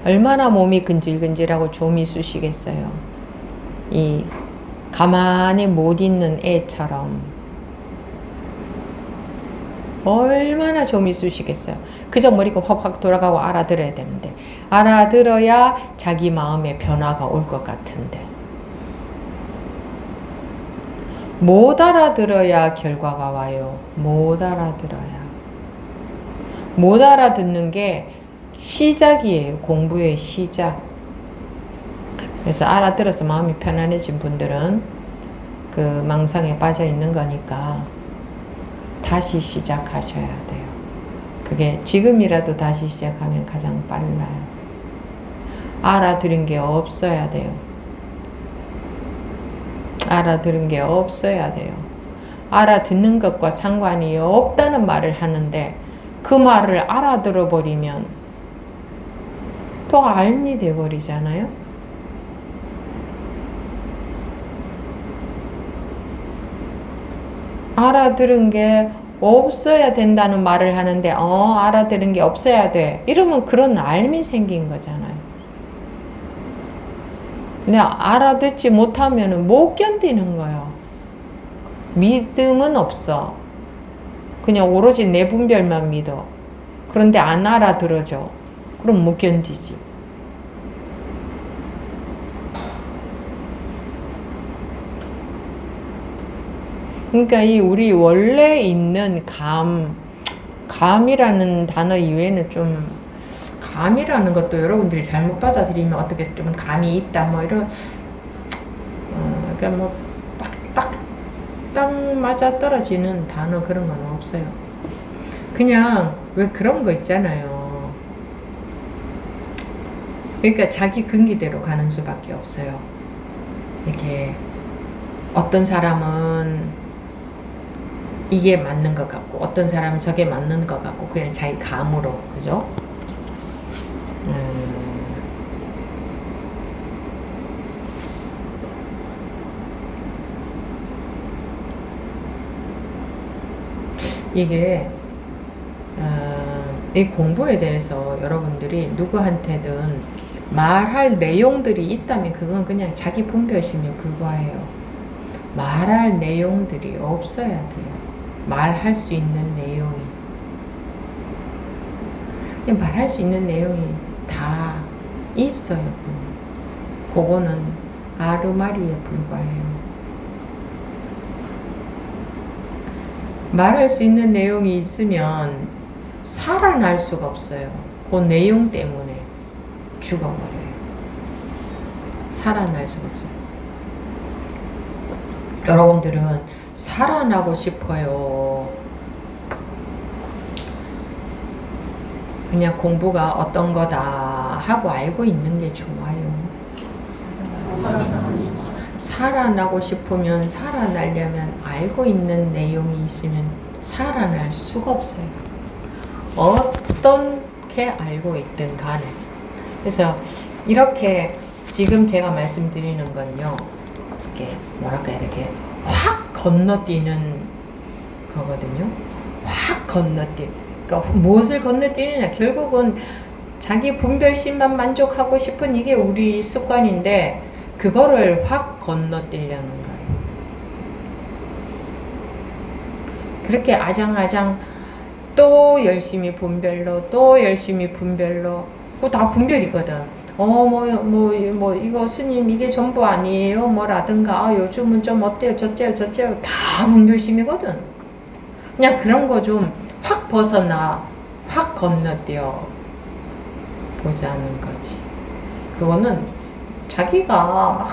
얼마나 몸이 근질근질하고 좀이 쑤시겠어요. 이 가만히 못 있는 애처럼 얼마나 좀이 쑤시겠어요. 그저 머리가 확확 돌아가고 알아들어야 되는데, 알아들어야 자기 마음에 변화가 올 것 같은데 못 알아들어야 결과가 와요. 못 알아들어야. 못 알아듣는 게 시작이에요. 공부의 시작. 그래서 알아들어서 마음이 편안해진 분들은 그 망상에 빠져 있는 거니까 다시 시작하셔야 돼요. 그게 지금이라도 다시 시작하면 가장 빨라요. 알아들은 게 없어야 돼요. 알아들은 게 없어야 돼요. 알아듣는 것과 상관이 없다는 말을 하는데 그 말을 알아들어 버리면 또 알미 돼 버리잖아요. 알아들은 게 없어야 된다는 말을 하는데 알아들은 게 없어야 돼. 이러면 그런 알미 생긴 거잖아요. 근데 알아듣지 못하면 못 견디는 거예요. 믿음은 없어. 그냥 오로지 내 분별만 믿어. 그런데 안 알아들어져. 그럼 못 견디지. 그러니까 이 우리 원래 있는 감이라는 단어 이외에는 좀, 감이라는 것도 여러분들이 잘못 받아들이면 어떻게 좀 감이 있다 뭐 이런 그러니까 뭐 딱 맞아 떨어지는 단어 그런 건 없어요. 그냥 왜 그런 거 있잖아요. 그러니까 자기 근기대로 가는 수밖에 없어요. 이렇게 어떤 사람은 이게 맞는 것 같고 어떤 사람은 저게 맞는 것 같고 그냥 자기 감으로, 그죠? 이게 이 공부에 대해서 여러분들이 누구한테든 말할 내용들이 있다면 그건 그냥 자기 분별심에 불과해요. 말할 내용들이 없어야 돼요. 말할 수 있는 내용이. 그냥 말할 수 있는 내용이 다 있어요. 그거는 아르마리에 불과해요. 말할 수 있는 내용이 있으면 살아날 수가 없어요. 그 내용 때문에 죽어버려요. 살아날 수가 없어요. 여러분들은 살아나고 싶어요? 그냥 공부가 어떤 거다 하고 알고 있는 게 좋아요? 살아나고 싶으면, 살아나려면 알고 있는 내용이 있으면 살아날 수가 없어요. 어떻게 알고 있든 간에. 그래서 이렇게 지금 제가 말씀드리는 건요, 이렇게 뭐랄까, 이렇게 확 건너뛰는 거거든요. 확 그러니까 무엇을 건너뛰느냐, 결국은 자기 분별심만 만족하고 싶은 이게 우리 습관인데, 그거를 확 건너뛰려는 거예요. 그렇게 아장아장 또 열심히 분별로, 또 열심히 분별로, 그거 다 분별이거든. 이거 스님 이게 전부 아니에요? 뭐라든가, 요즘은 좀 어때요? 저째요? 다 분별심이거든. 그냥 그런 거 좀 확 벗어나, 확 건너뛰어 보자는 거지. 그거는 자기가 막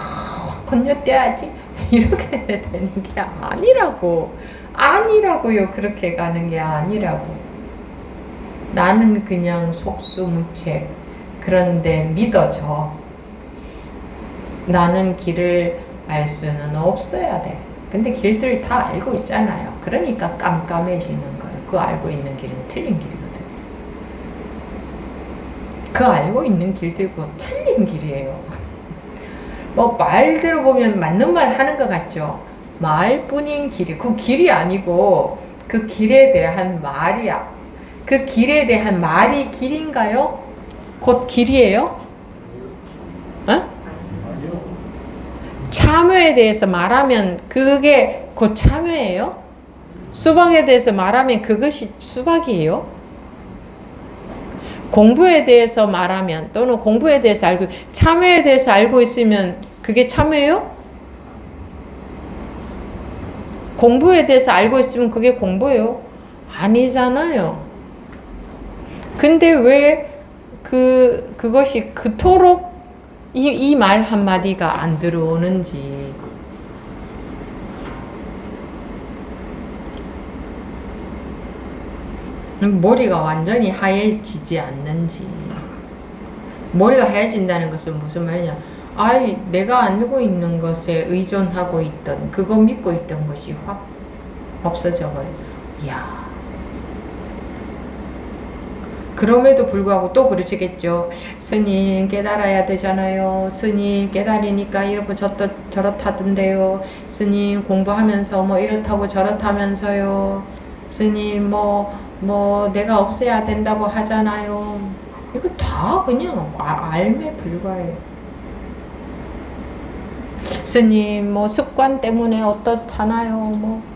건너뛰어야지 이렇게 되는 게 아니라고요. 그렇게 가는 게 아니라고. 나는 그냥 속수무책, 그런데 믿어져. 나는 길을 알 수는 없어야 돼. 근데 길들 다 알고 있잖아요. 그러니까 깜깜해지는 거예요. 그 알고 있는 길은 틀린 길이거든. 그 알고 있는 길들 그거 틀린 길이에요. 뭐 말 들어보면 맞는 말 하는 것 같죠. 말뿐인 길이, 그 길이 아니고 그 길에 대한 말이야. 그 길에 대한 말이 길인가요? 곧 길이에요? 어? 참여에 대해서 말하면 그게 곧 참여예요? 수박에 대해서 말하면 그것이 수박이에요? 공부에 대해서 말하면, 또는 공부에 대해서 알고, 참여에 대해서 알고 있으면 그게 참여예요? 공부에 대해서 알고 있으면 그게 공부예요? 아니잖아요. 근데 왜 그것이 그토록 이 말 한마디가 안 들어오는지. 머리가 완전히 하얘지지 않는지. 머리가 하얘진다는 것은 무슨 말이냐. 내가 알고 있는 것에 의존하고 있던, 그거 믿고 있던 것이 확 없어져 버려. 이야. 그럼에도 불구하고 또 그러시겠죠. 스님 깨달아야 되잖아요. 스님 깨달으니까 이렇고 저렇다던데요. 스님 공부하면서 뭐 이렇다고 저렇다면서요. 스님 내가 없애야 된다고 하잖아요. 이거 다 그냥 알매 불과해요. 스님 습관 때문에 어떻잖아요.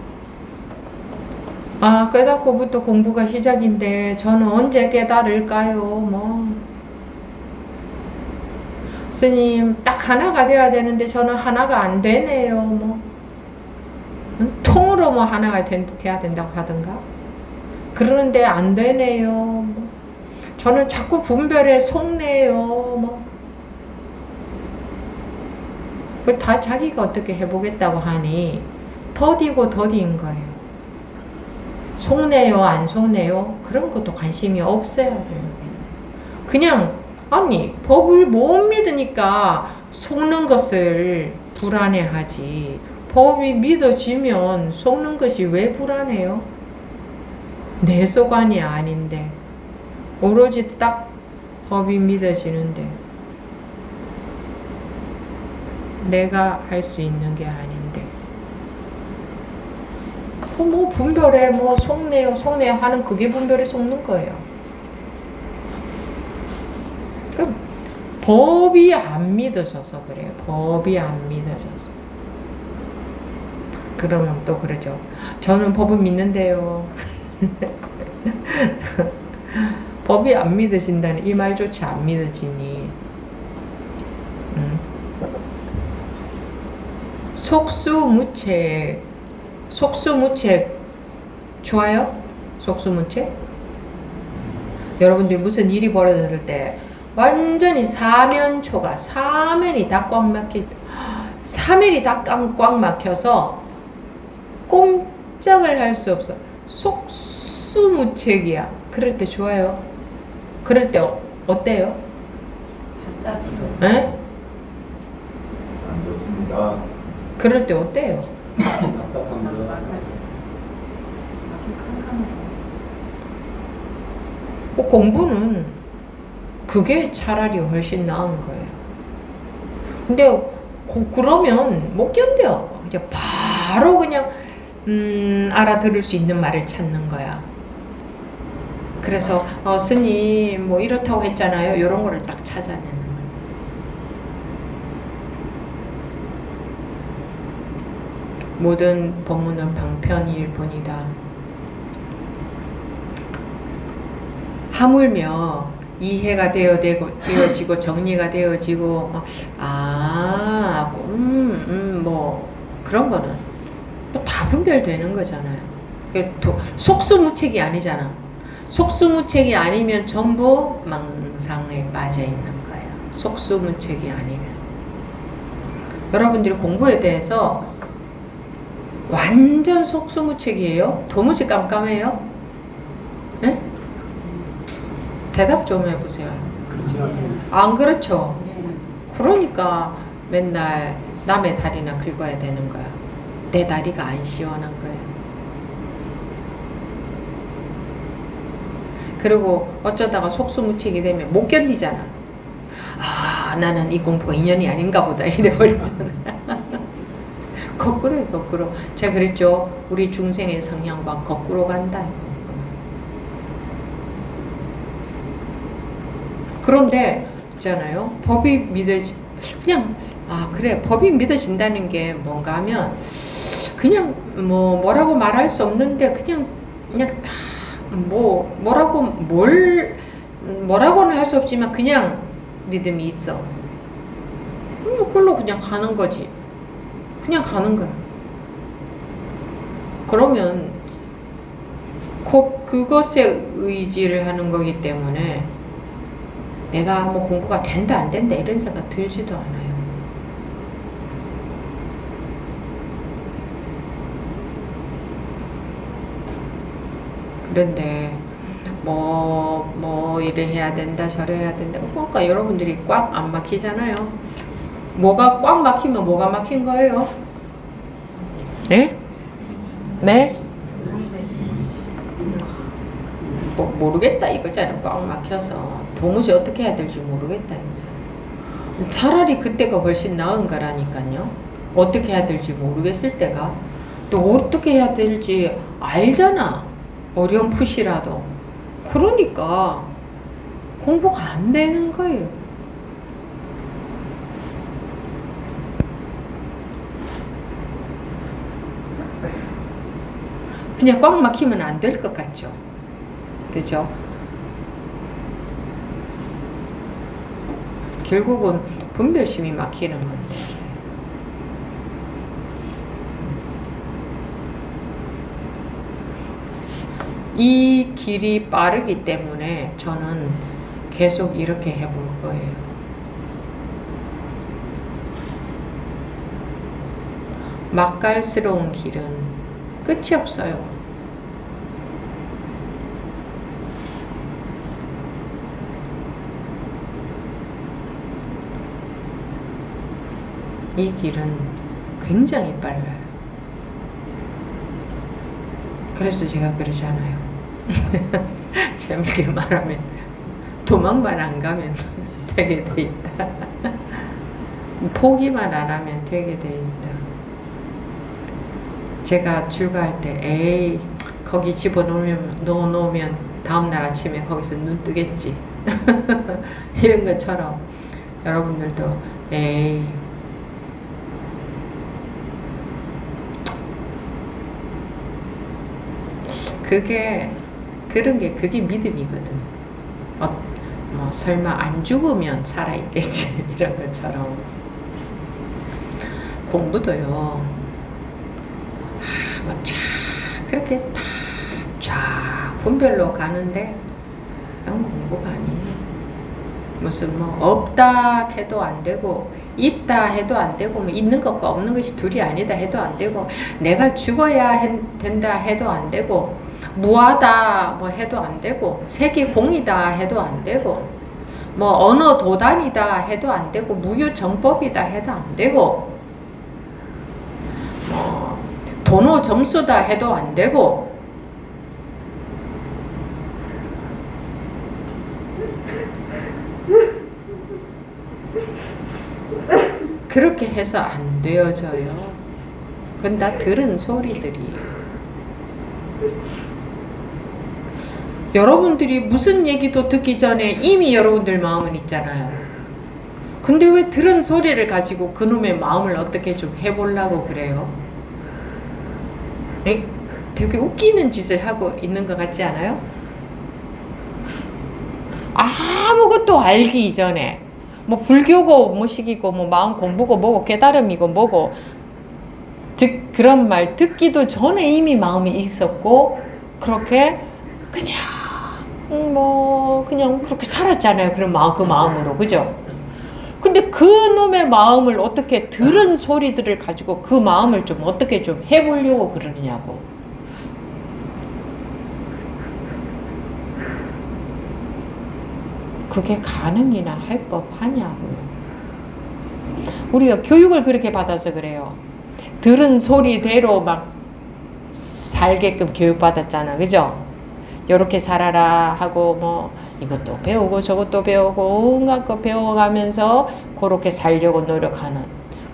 깨닫고부터 공부가 시작인데 저는 언제 깨달을까요? 스님 딱 하나가 돼야 되는데 저는 하나가 안 되네요. 통으로 하나가 돼야 된다고 하던가. 그러는데 안 되네요. 저는 자꾸 분별에 속네요. 다 자기가 어떻게 해보겠다고 하니 더디고 더디인 거예요. 속네요, 안 속네요? 그런 것도 관심이 없어야 돼요. 그냥 법을 못 믿으니까 속는 것을 불안해하지. 법이 믿어지면 속는 것이 왜 불안해요? 내 소관이 아닌데, 오로지 딱 법이 믿어지는데 내가 할 수 있는 게 아닌데, 분별에 속네요 하는 그게 분별에 속는 거예요. 법이 안 믿어져서 그래요. 법이 안 믿어져서. 그러면 또 그러죠. 저는 법을 믿는데요. 법이 안 믿어진다는 이 말조차 안 믿어지니. 속수무책 좋아요? 속수무책? 여러분들 무슨 일이 벌어졌을 때 완전히 사면초가 사면이 다 꽉 막혀 사면이 다 꽉 막혀서 꼼짝을 할 수 없어. 속수무책이야. 그럴 때 좋아요? 그럴 때 어때요? 에? 안 좋습니다. 그럴 때 어때요? 답답합니다. 공부는 그게 차라리 훨씬 나은 거예요. 근데 그러면 못 견뎌. 그냥 바로 그냥 알아들을 수 있는 말을 찾는 거야. 그래서 스님 뭐 이렇다고 했잖아요. 이런 거를 딱 찾아내는 거야. 모든 법문은 방편일 뿐이다. 하물며 이해가 되어지고 정리가 되어지고 뭐 그런 거는 또 다 분별되는 거잖아요. 속수무책이 아니잖아. 속수무책이 아니면 전부 망상에 빠져 있는 거예요. 속수무책이 아니면. 여러분들이 공부에 대해서 완전 속수무책이에요? 도무지 깜깜해요? 네? 대답 좀 해보세요. 그렇지 않습니다. 안 그렇죠? 그러니까 맨날 남의 다리나 긁어야 되는 거야. 내 다리가 안 시원한 거예요. 그리고 어쩌다가 속수무책이 되면 못 견디잖아. 나는 이 공부가 인연이 아닌가 보다 이래버리잖아. 거꾸로요, 거꾸로. 제가 그랬죠. 우리 중생의 성향과 거꾸로 간다. 그런데 있잖아요. 법이 그냥 그래 법이 믿어진다는 게 뭔가 하면 그냥 뭐라고 말할 수 없는데 그냥 뭐라고는 할 수 없지만 그냥 믿음이 있어. 그걸로 그냥 가는 거지. 그냥 가는 거야. 그러면 곧 그것에 의지를 하는 거기 때문에 내가 뭐 공부가 된다 안 된다 이런 생각 들지도 않아요. 그런데 뭐 이래 해야 된다 저래 해야 된다 그러니까 여러분들이 꽉 안 막히잖아요. 뭐가 꽉 막히면 뭐가 막힌 거예요? 네? 네? 모르겠다 이거잖아요. 꽉 막혀서 도무지 어떻게 해야 될지 모르겠다 이거잖아요. 차라리 그때가 훨씬 나은 거라니까요. 어떻게 해야 될지 모르겠을 때가 또 어떻게 해야 될지 알잖아. 어렴풋이라도. 그러니까 공부가 안 되는 거예요. 그냥 꽉 막히면 안 될 것 같죠. 그죠? 결국은 분별심이 막히는 건데. 이 길이 빠르기 때문에 저는 계속 이렇게 해볼 거예요. 맛깔스러운 길은 끝이 없어요. 이 길은 굉장히 빨라요. 그래서 제가 그러잖아요. 재밌게 말하면 도망만 안 가면 되게 돼 있다. 포기만 안 하면 되게 돼 있다. 제가 출가할 때 에이 거기 집어넣으면 다음날 아침에 거기서 눈 뜨겠지. 이런 것처럼 여러분들도 에이 그게 믿음이거든. 뭐 설마 안 죽으면 살아있겠지 이런 것처럼 공부도요. 그렇게 쫙 분별로 가는데 그런 공부가 아니에요. 무슨 뭐 없다 해도 안 되고 있다 해도 안 되고 뭐 있는 것과 없는 것이 둘이 아니다 해도 안 되고 내가 죽어야 된다 해도 안 되고 무하다 뭐 해도 안 되고 색이 공이다 해도 안 되고 뭐 언어 도단이다 해도 안 되고 무유정법이다 해도 안 되고 도노 점수다 해도 안 되고 그렇게 해서 안 되어져요. 그건 다 들은 소리들이에요. 여러분들이 무슨 얘기도 듣기 전에 이미 여러분들 마음은 있잖아요. 근데 왜 들은 소리를 가지고 그놈의 마음을 어떻게 좀 해보려고 그래요? 에? 되게 웃기는 짓을 하고 있는 것 같지 않아요? 아무것도 알기 이전에 뭐 불교고 뭐식이고 뭐 마음 공부고 뭐고 깨달음이고 뭐고 그런 말 듣기도 전에 이미 마음이 있었고 그렇게 그냥 뭐 그냥 그렇게 살았잖아요. 그런 마음 그 마음으로 그죠? 근데 그 놈의 마음을 어떻게 들은 소리들을 가지고 그 마음을 좀 어떻게 좀 해보려고 그러느냐고. 그게 가능이나 할 법하냐고요. 우리가 교육을 그렇게 받아서 그래요. 들은 소리대로 막 살게끔 교육받았잖아. 그죠? 요렇게 살아라 하고 뭐 이것도 배우고 저것도 배우고 온갖 거 배워가면서 그렇게 살려고 노력하는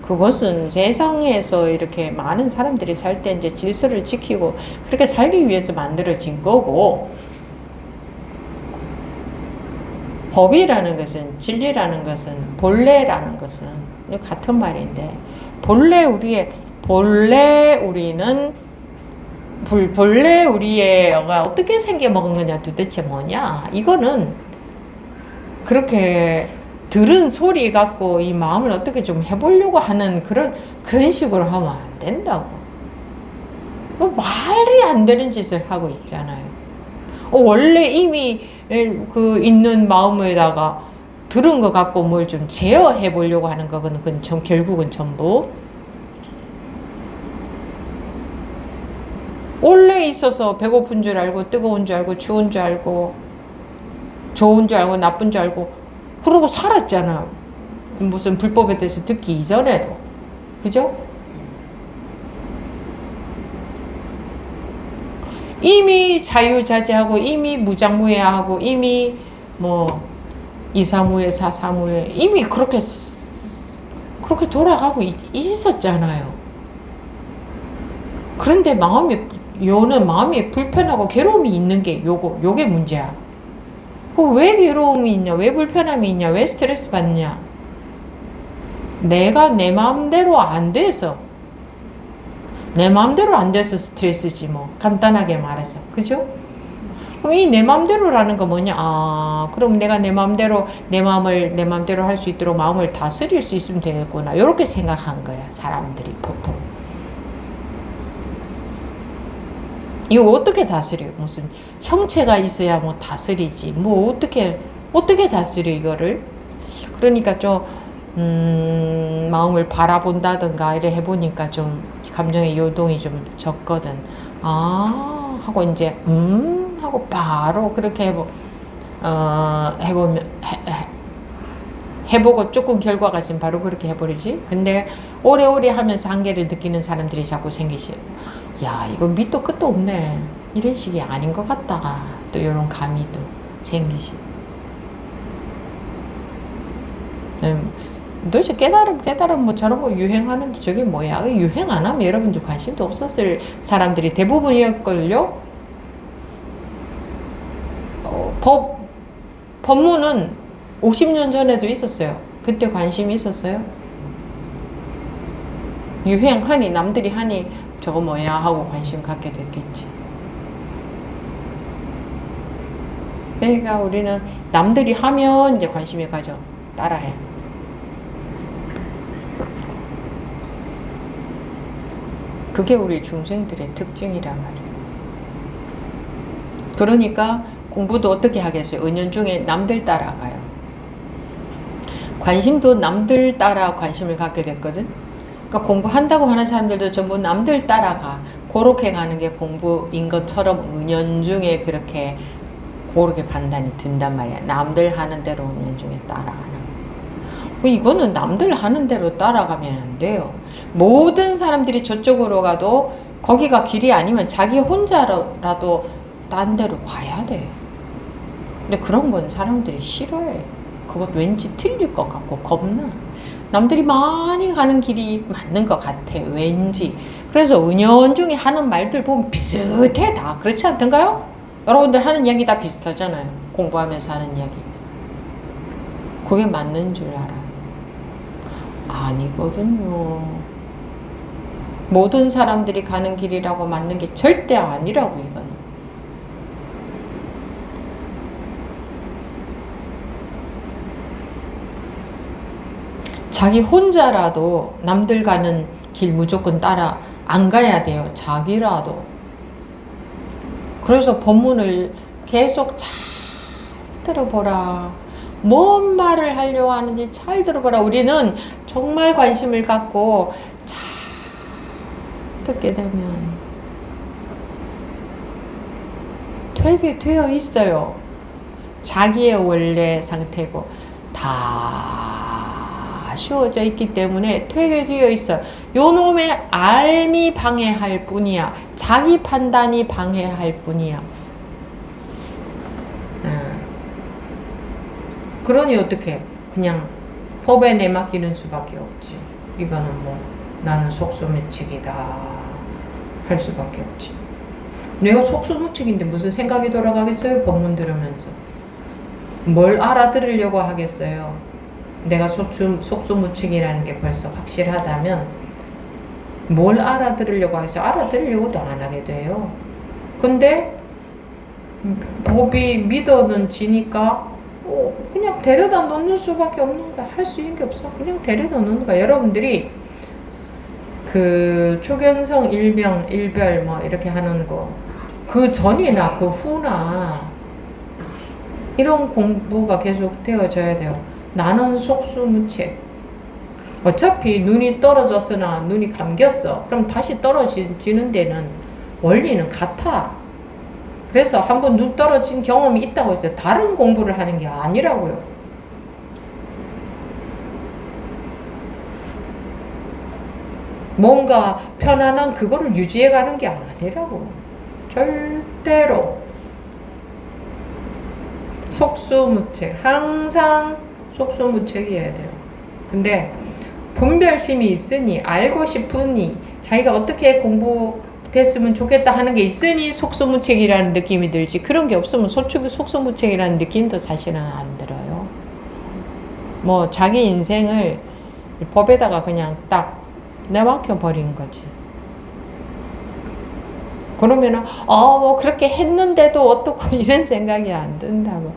그것은 세상에서 이렇게 많은 사람들이 살 때 이제 질서를 지키고 그렇게 살기 위해서 만들어진 거고 법이라는 것은 진리라는 것은 본래라는 것은 같은 말인데 본래 우리는 본래 우리가 어떻게 생겨 먹은 거냐 도대체 뭐냐 이거는 그렇게 들은 소리 갖고 이 마음을 어떻게 좀 해보려고 하는 그런 식으로 하면 안 된다고. 뭐 말이 안 되는 짓을 하고 있잖아요. 원래 이미 그 있는 마음에다가 들은 거 갖고 뭘 좀 제어해 보려고 하는 거는 그건 결국은 전부 원래 있어서 배고픈 줄 알고 뜨거운 줄 알고 추운 줄 알고 좋은 줄 알고 나쁜 줄 알고 그러고 살았잖아. 무슨 불법에 대해서 듣기 이전에도. 그죠? 이미 자유자재하고 이미 무장무예하고 이미 뭐 이사무예 사사무예 이미 그렇게 돌아가고 있었잖아요. 그런데 마음이 불편하고 괴로움이 있는 게 요게 문제야. 왜 괴로움이 있냐? 왜 불편함이 있냐? 왜 스트레스 받냐? 내가 내 마음대로 안 돼서 스트레스지 뭐 간단하게 말해서 그죠? 그럼 이 내 마음대로라는 거 뭐냐? 그럼 내가 내 마음대로 내 마음대로 할 수 있도록 마음을 다스릴 수 있으면 되겠구나. 이렇게 생각한 거야 사람들이 보통. 이거 어떻게 다스려? 무슨 형체가 있어야 뭐 다스리지. 뭐 어떻게 다스려 이거를? 그러니까 좀 마음을 바라본다든가 이래 해보니까 좀 감정의 요동이 좀 적거든. 하고 이제 하고 바로 그렇게 해보고 조금 결과가 지금 바로 그렇게 해버리지. 근데 오래오래 하면서 한계를 느끼는 사람들이 자꾸 생기시. 야, 이거 밑도 끝도 없네. 이런 식이 아닌 것 같다가 또 이런 감이 또 생기시. 도대체 깨달음 뭐 저런 거 유행하는데 저게 뭐야? 유행 안 하면 여러분들 관심도 없었을 사람들이 대부분이었걸요? 법문은 50년 전에도 있었어요. 그때 관심이 있었어요? 유행하니 남들이 하니 저거 뭐야 하고 관심 갖게 됐겠지. 그러니까 우리는 남들이 하면 이제 관심이 가죠. 따라해. 그게 우리 중생들의 특징이란 말이에요. 그러니까 공부도 어떻게 하겠어요? 은연중에 남들 따라가요. 관심도 남들 따라 관심을 갖게 됐거든. 그러니까 공부한다고 하는 사람들도 전부 남들 따라가. 그렇게 가는 게 공부인 것처럼 은연중에 그렇게 판단이 든단 말이야. 남들 하는 대로 은연중에 따라가는. 이거는 남들 하는 대로 따라가면 안 돼요. 모든 사람들이 저쪽으로 가도 거기가 길이 아니면 자기 혼자라도 딴 데로 가야 돼. 근데 그런 건 사람들이 싫어해. 그것 왠지 틀릴 것 같고 겁나. 남들이 많이 가는 길이 맞는 것 같아. 왠지. 그래서 은연중에 하는 말들 보면 비슷해 다. 그렇지 않던가요? 여러분들 하는 이야기 다 비슷하잖아요. 공부하면서 하는 이야기. 그게 맞는 줄 알아요. 아니거든요. 모든 사람들이 가는 길이라고 맞는 게 절대 아니라고 이거는. 자기 혼자라도 남들 가는 길 무조건 따라 안 가야 돼요. 자기라도. 그래서 본문을 계속 잘 들어보라. 뭔 말을 하려고 하는지 잘 들어보라. 우리는 정말 관심을 갖고 잘 듣게 되면 되게 되어 있어요. 자기의 원래 상태고 다 쉬워져 있기 때문에 되게 되어 있어. 요 놈의 알미 방해할 뿐이야. 자기 판단이 방해할 뿐이야. 그러니 어떻게 그냥 법에 내맡기는 수밖에 없지. 이거는 뭐 나는 속수무책이다 할 수밖에 없지. 내가 속수무책인데 무슨 생각이 돌아가겠어요? 법문 들으면서 뭘 알아들으려고 하겠어요? 내가 속수무책이라는 게 벌써 확실하다면 뭘 알아들으려고 하겠어요? 알아들으려고도 안 하게 돼요. 근데 법이 믿어는 지니까 그냥 데려다 놓는 수밖에 없는 거야. 할 수 있는 게 없어. 그냥 데려다 놓는 거야. 여러분들이 그 초견성 일명 일별 뭐 이렇게 하는 거 그 전이나 그 후나 이런 공부가 계속 되어져야 돼요. 나는 속수무책. 어차피 눈이 떨어졌으나 눈이 감겼어. 그럼 다시 떨어지는 데는 원리는 같아. 그래서 한번 눈 떨어진 경험이 있다고 해서 다른 공부를 하는 게 아니라고요. 뭔가 편안한 그거를 유지해 가는 게 아니라고. 절대로. 속수무책. 항상 속수무책이어야 돼요. 근데 분별심이 있으니 알고 싶으니 자기가 어떻게 공부됐으면 좋겠다 하는 게 있으니 속수무책이라는 느낌이 들지 그런 게 없으면 속수무책이라는 느낌도 사실은 안 들어요. 뭐 자기 인생을 법에다가 그냥 딱 내맡겨 버린 거지. 그러면은 뭐 그렇게 했는데도 어떻고 이런 생각이 안 든다고.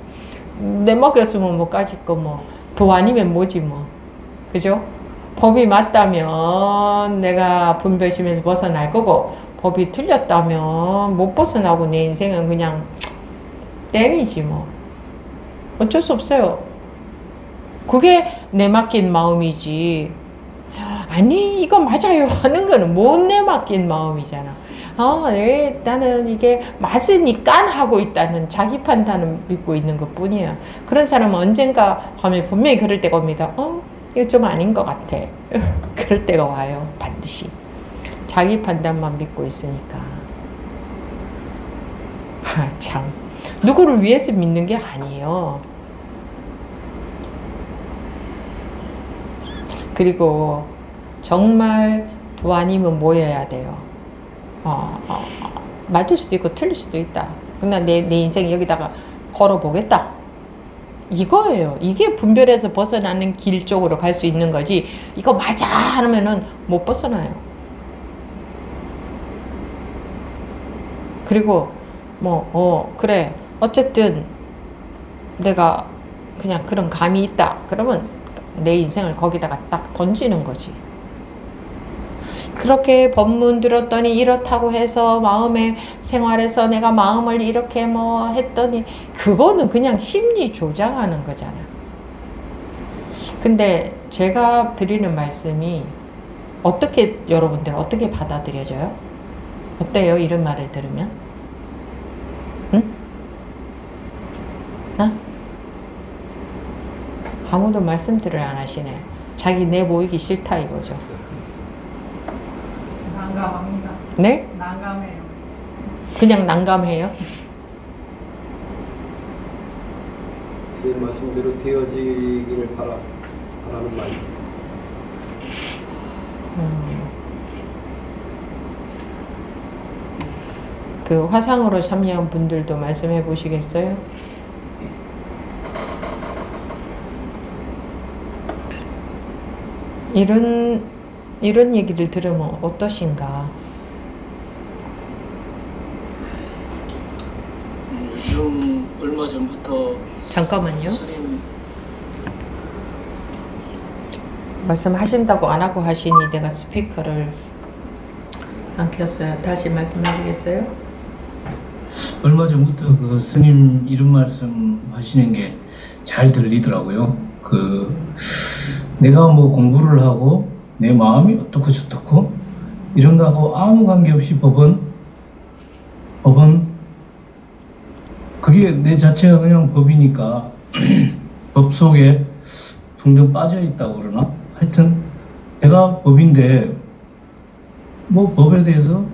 내맡겼으면 뭐까짓 거 뭐 도 아니면 뭐지 뭐. 그죠? 법이 맞다면 내가 분별심에서 벗어날 거고 법이 틀렸다면 못 벗어나고 내 인생은 그냥 땡이지 뭐. 어쩔 수 없어요. 그게 내맡긴 마음이지. 아니 이거 맞아요 하는 거는 못 내맡긴 마음이잖아. 나는 이게 맞으니까 하고 있다는 자기 판단을 믿고 있는 것 뿐이야. 그런 사람은 언젠가 하면 분명히 그럴 때가 옵니다. 이거 좀 아닌 것 같아. 그럴 때가 와요. 반드시. 자기 판단만 믿고 있으니까. 참. 누구를 위해서 믿는 게 아니에요. 그리고 정말 도 아니면 모여야 돼요. 맞을 수도 있고 틀릴 수도 있다. 근데 내 인생 여기다가 걸어보겠다. 이거예요. 이게 분별에서 벗어나는 길 쪽으로 갈 수 있는 거지. 이거 맞아 하면은 못 벗어나요. 그리고 그래 어쨌든 내가 그냥 그런 감이 있다. 그러면 내 인생을 거기다가 딱 던지는 거지. 그렇게 법문 들었더니 이렇다고 해서 마음의 생활에서 내가 마음을 이렇게 뭐 했더니 그거는 그냥 심리 조장하는 거잖아. 근데 제가 드리는 말씀이 어떻게 여러분들 어떻게 받아들여져요? 어때요? 이런 말을 들으면? 응? 어? 아무도 말씀들을 안 하시네. 자기 내 보이기 싫다 이거죠. 난감합니다. 네? 난감해요. 그냥 난감해요? 선생님 말씀대로 되어지기를 바라는 마음. 그 화상으로 참여한 분들도 말씀해 보시겠어요? 이런 얘기를 들으면 어떠신가? 요즘 얼마 전부터 잠깐만요. 스님 말씀하신다고 안 하고 하시니 내가 스피커를 안 켰어요. 다시 말씀하시겠어요? 얼마 전부터 그 스님 이런 말씀 하시는 게 잘 들리더라고요. 그 내가 뭐 공부를 하고 내 마음이 어떻고 저떻고 이런 거하고 아무 관계없이 법은 그게 내 자체가 그냥 법이니까 법 속에 붕덩 빠져 있다고 그러나? 하여튼 내가 법인데 뭐 법에 대해서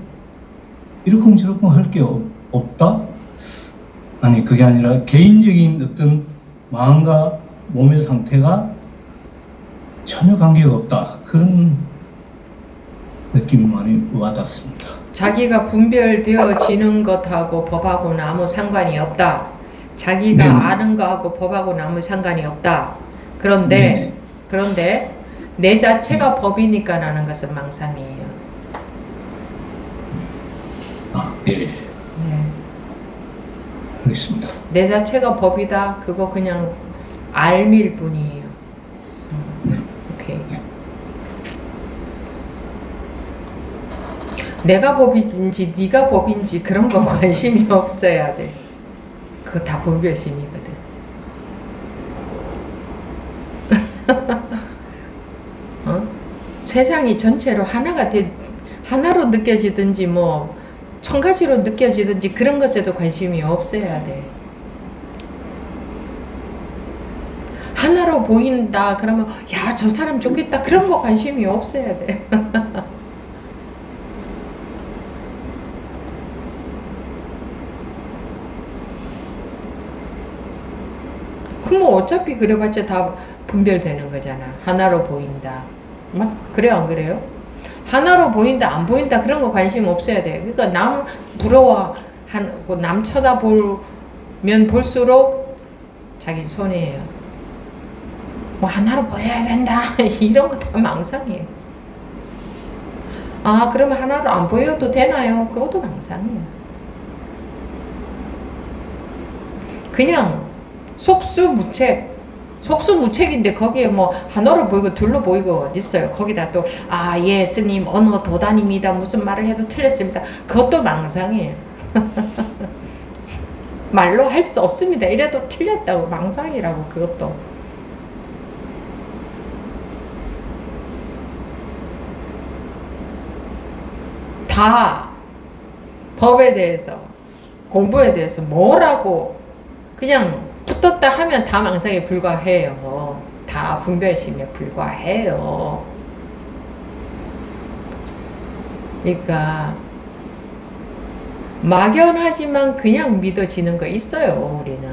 이러쿵저러쿵 할 게 없다? 아니 그게 아니라 개인적인 어떤 마음과 몸의 상태가 전혀 관계가 없다. 그런 느낌이 많이 와닿습니다. 자기가 분별되어지는 것하고 법하고는 아무 상관이 없다. 자기가 네. 아는 거하고 법하고는 아무 상관이 없다. 그런데 내 자체가 법이니까 라는 것은 망상이에요. 예, 네. 알겠습니다. 내 자체가 법이다. 그거 그냥 알밀 뿐이에요. 오케이. 내가 법인지 네가 법인지 그런 거 관심이 없어야 돼. 그거 다 분별심이거든. 어? 세상이 전체로 하나로 느껴지든지 뭐 천 가지로 느껴지든지 그런 것에도 관심이 없어야 돼. 하나로 보인다 그러면 야, 저 사람 좋겠다 그런 거 관심이 없어야 돼. 그럼 뭐 어차피 그래봤자 다 분별되는 거잖아. 하나로 보인다. 막 그래요 안 그래요? 하나로 보인다 안 보인다 그런 거 관심 없어야 돼. 그러니까 남 부러워하고 남 쳐다보면 볼수록 자기 손해예요. 뭐 하나로 보여야 된다 이런 거 다 망상이에요. 아 그러면 하나로 안 보여도 되나요? 그것도 망상이에요. 그냥 속수무책인데 거기에 뭐 하나로 보이고 둘로 보이고 어디 있어요? 거기다 또 예 스님 어느 도단입니다 무슨 말을 해도 틀렸습니다. 그것도 망상이에요. 말로 할 수 없습니다. 이래도 틀렸다고 망상이라고 그것도. 다 법에 대해서 공부에 대해서 뭐라고 그냥 붙었다 하면 다 망상에 불과해요. 다 분별심에 불과해요. 그러니까 막연하지만 그냥 믿어지는 거 있어요. 우리는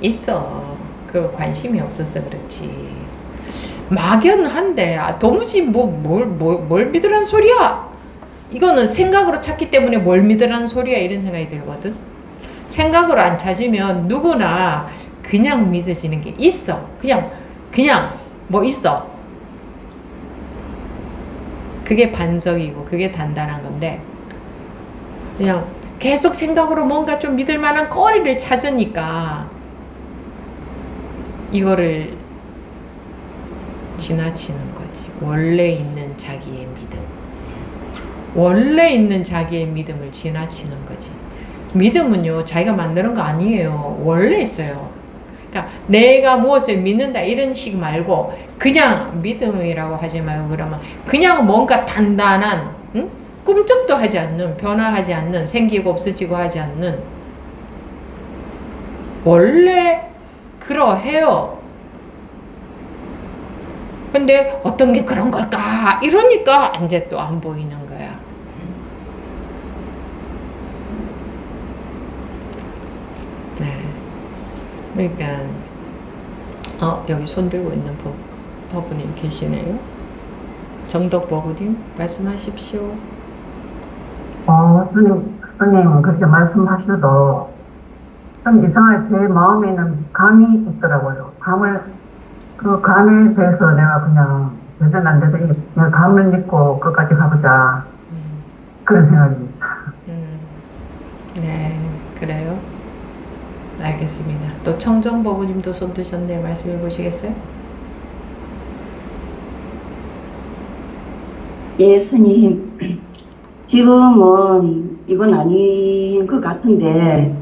있어. 그 관심이 없어서 그렇지. 막연한데 도무지 뭘 믿으란 소리야. 이거는 생각으로 찾기 때문에 뭘 믿으란 소리야 이런 생각이 들거든. 생각으로 안 찾으면 누구나 그냥 믿어지는 게 있어. 그냥 뭐 있어. 그게 반석이고 그게 단단한 건데 그냥 계속 생각으로 뭔가 좀 믿을 만한 거리를 찾으니까 이거를 지나치는 거지. 원래 있는 자기의 믿음. 원래 있는 자기의 믿음을 지나치는 거지. 믿음은요, 자기가 만드는 거 아니에요. 원래 있어요. 그러니까 내가 무엇을 믿는다 이런 식 말고 그냥 믿음이라고 하지 말고 그러면 그냥 뭔가 단단한, 응? 꿈쩍도 하지 않는, 변화하지 않는, 생기고 없어지고 하지 않는, 원래 그러해요. 근데 어떤 게 그런 걸까? 이러니까 이제 또 안 보이는 거야. 네. 그러니까 여기 손 들고 있는 법부님 계시네요. 정덕 법부님 말씀하십시오. 스님 그렇게 말씀하셔도 좀 이상하게 제 마음에는 감이 있더라고요. 그 감에 대해서 내가 그냥 되든 안 되든 그냥 감을 믿고 끝까지 가보자. 그런 생각입니다. 네, 그래요. 알겠습니다. 또 청정 법부님도 손 드셨네. 말씀해 보시겠어요? 예, 스님. 지금은 이건 아닌 것 같은데,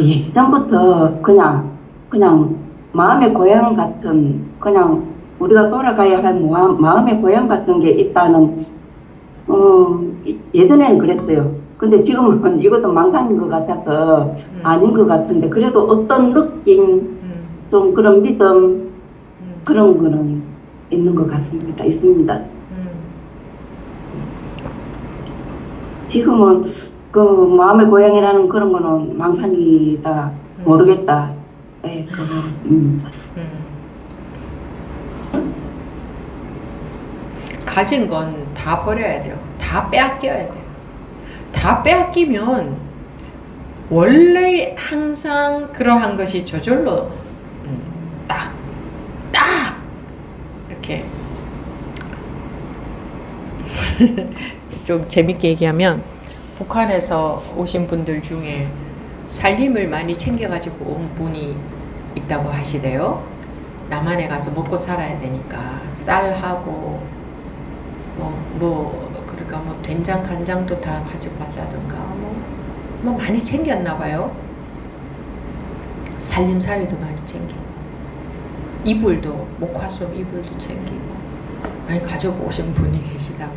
예전부터 그냥 마음의 고향 같은, 그냥 우리가 돌아가야 할 마음의 고향 같은 게 있다는, 예전에는 그랬어요. 근데 지금은 이것도 망상인 것 같아서 아닌 것 같은데, 그래도 어떤 느낌, 좀 그런 믿음, 그런 거는 있는 것 같습니다. 있습니다. 지금은 그 마음의 고향이라는 그런 거는 망상이다, 모르겠다. 네, 가진 건 다 버려야 돼요. 다 빼앗겨야 돼요. 다 빼앗기면 원래 항상 그러한 것이 저절로 딱 이렇게 좀 재밌게 얘기하면 북한에서 오신 분들 중에 살림을 많이 챙겨가지고 온 분이 있다고 하시대요. 남한에 가서 먹고 살아야 되니까 쌀하고 그러니까 뭐 된장 간장도 다 가지고 왔다든가 뭐 많이 챙겼나 봐요. 살림살이도 많이 챙기고 이불도 목화솜 이불도 챙기고 많이 가지고 오신 분이 계시다고.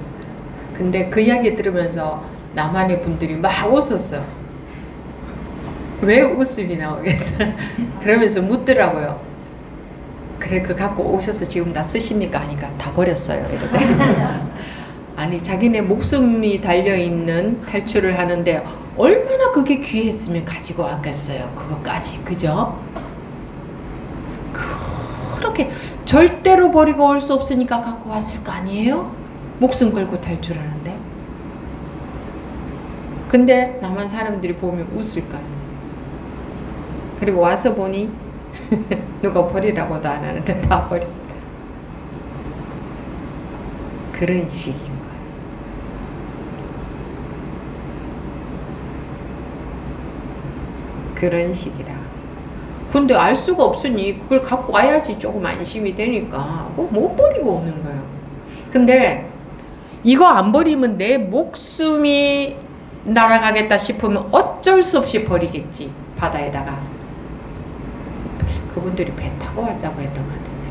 근데 그 이야기 들으면서 남한의 분들이 막 웃었어. 왜 웃음이 나오겠어? 그러면서 묻더라고요. 그래 그 갖고 오셔서 지금 다 쓰십니까? 하니까 다 버렸어요. 이러대. 아니 자기네 목숨이 달려있는 탈출을 하는데 얼마나 그게 귀했으면 가지고 왔겠어요. 그것까지. 그죠? 그렇게 절대로 버리고 올 수 없으니까 갖고 왔을 거 아니에요? 목숨 걸고 탈출하는데. 근데 남한 사람들이 보면 웃을 거 아니에요. 그리고 와서 보니 누가 버리라고도 안 하는데 다 버린다. 그런 식인 거예요. 그런 식이라. 근데 알 수가 없으니 그걸 갖고 와야지 조금 안심이 되니까 못 버리고 오는 거예요. 근데 이거 안 버리면 내 목숨이 날아가겠다 싶으면 어쩔 수 없이 버리겠지. 바다에다가. 그분들이 배 타고 왔다고 했던 것 같은데.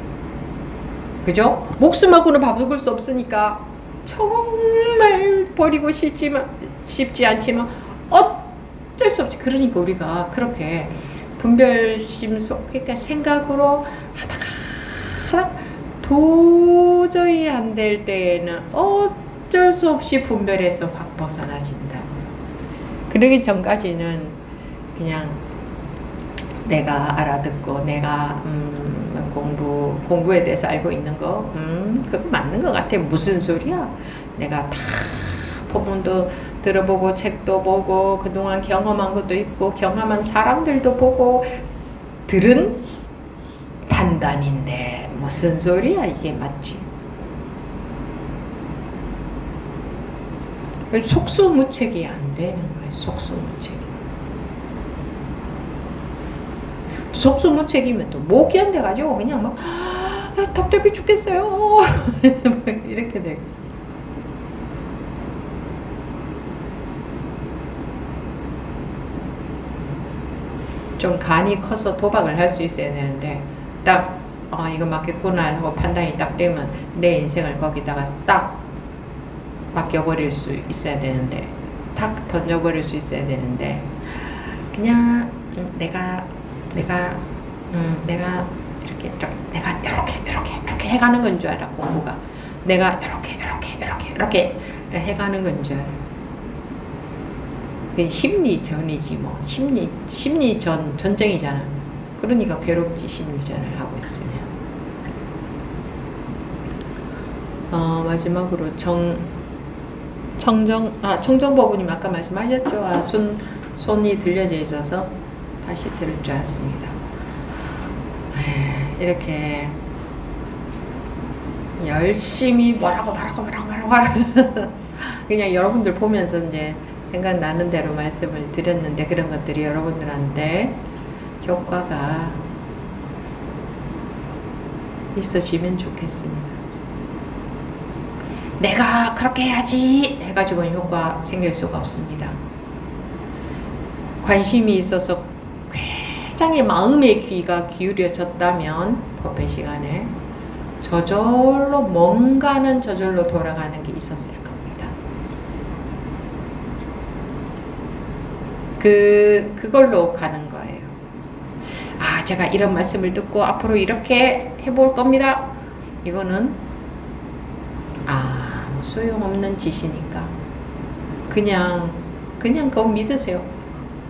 그죠? 목숨하고는 바꿀 수 없으니까 정말 버리고 싶지 않지만 어쩔 수 없지. 그러니까 우리가 그렇게 분별심 속, 그러니까 생각으로 하다가 도저히 안 될 때에는 어쩔 수 없이 분별해서 확 벗어나진다. 그러기 전까지는 그냥 내가 알아듣고 내가 공부에 대해서 알고 있는 거 그거 맞는 것 같아. 무슨 소리야? 내가 다 법문도 들어보고 책도 보고 그동안 경험한 것도 있고 경험한 사람들도 보고 들은 판단인데 무슨 소리야? 이게 맞지? 속수무책이 안 되는 거예요. 속수무책이. 속수무책이면 또 목이 안 돼가지고 그냥 막 답답해 죽겠어요. 이렇게 되고. 좀 간이 커서 도박을 할 수 있어야 되는데 딱 이거 맞겠구나 하고 판단이 딱 되면 내 인생을 거기다가 딱 맡겨버릴 수 있어야 되는데 탁 던져버릴 수 있어야 되는데 그냥 내가 이렇게 이렇게 해가는 건 줄 알아. 공부가 내가 이렇게 해가는 건 줄 알아. 그 심리전이지 뭐. 심리전 전쟁이잖아. 그러니까 괴롭지, 심리전을 하고 있으면. 마지막으로 청정버부님 아까 말씀하셨죠. 손이 들려져 있어서 다시 들을 줄 알았습니다. 이렇게 열심히 뭐라고 그냥 여러분들 보면서 이제 생각나는 대로 말씀을 드렸는데 그런 것들이 여러분들한테 효과가 있어지면 좋겠습니다. 내가 그렇게 해야지 해가지고는 효과 생길 수가 없습니다. 관심이 있어서 굉장히 마음의 귀가 기울여졌다면 법회 시간에 저절로 뭔가는 저절로 돌아가는 게 있었을 겁니다. 그걸로 가는 거예요. 제가 이런 말씀을 듣고 앞으로 이렇게 해볼 겁니다. 이거는 소용없는 짓이니까 그냥 그거 믿으세요.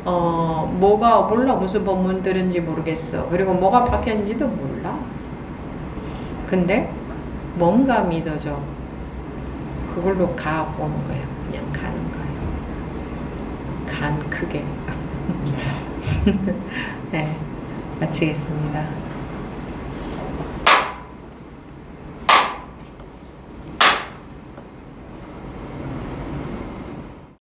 뭐가 몰라. 무슨 법문 들은지 모르겠어. 그리고 뭐가 바뀌었는지도 몰라. 근데 뭔가 믿어져. 그걸로 가보는 거예요. 그냥 가는 거예요. 간 크게. 네, 마치겠습니다.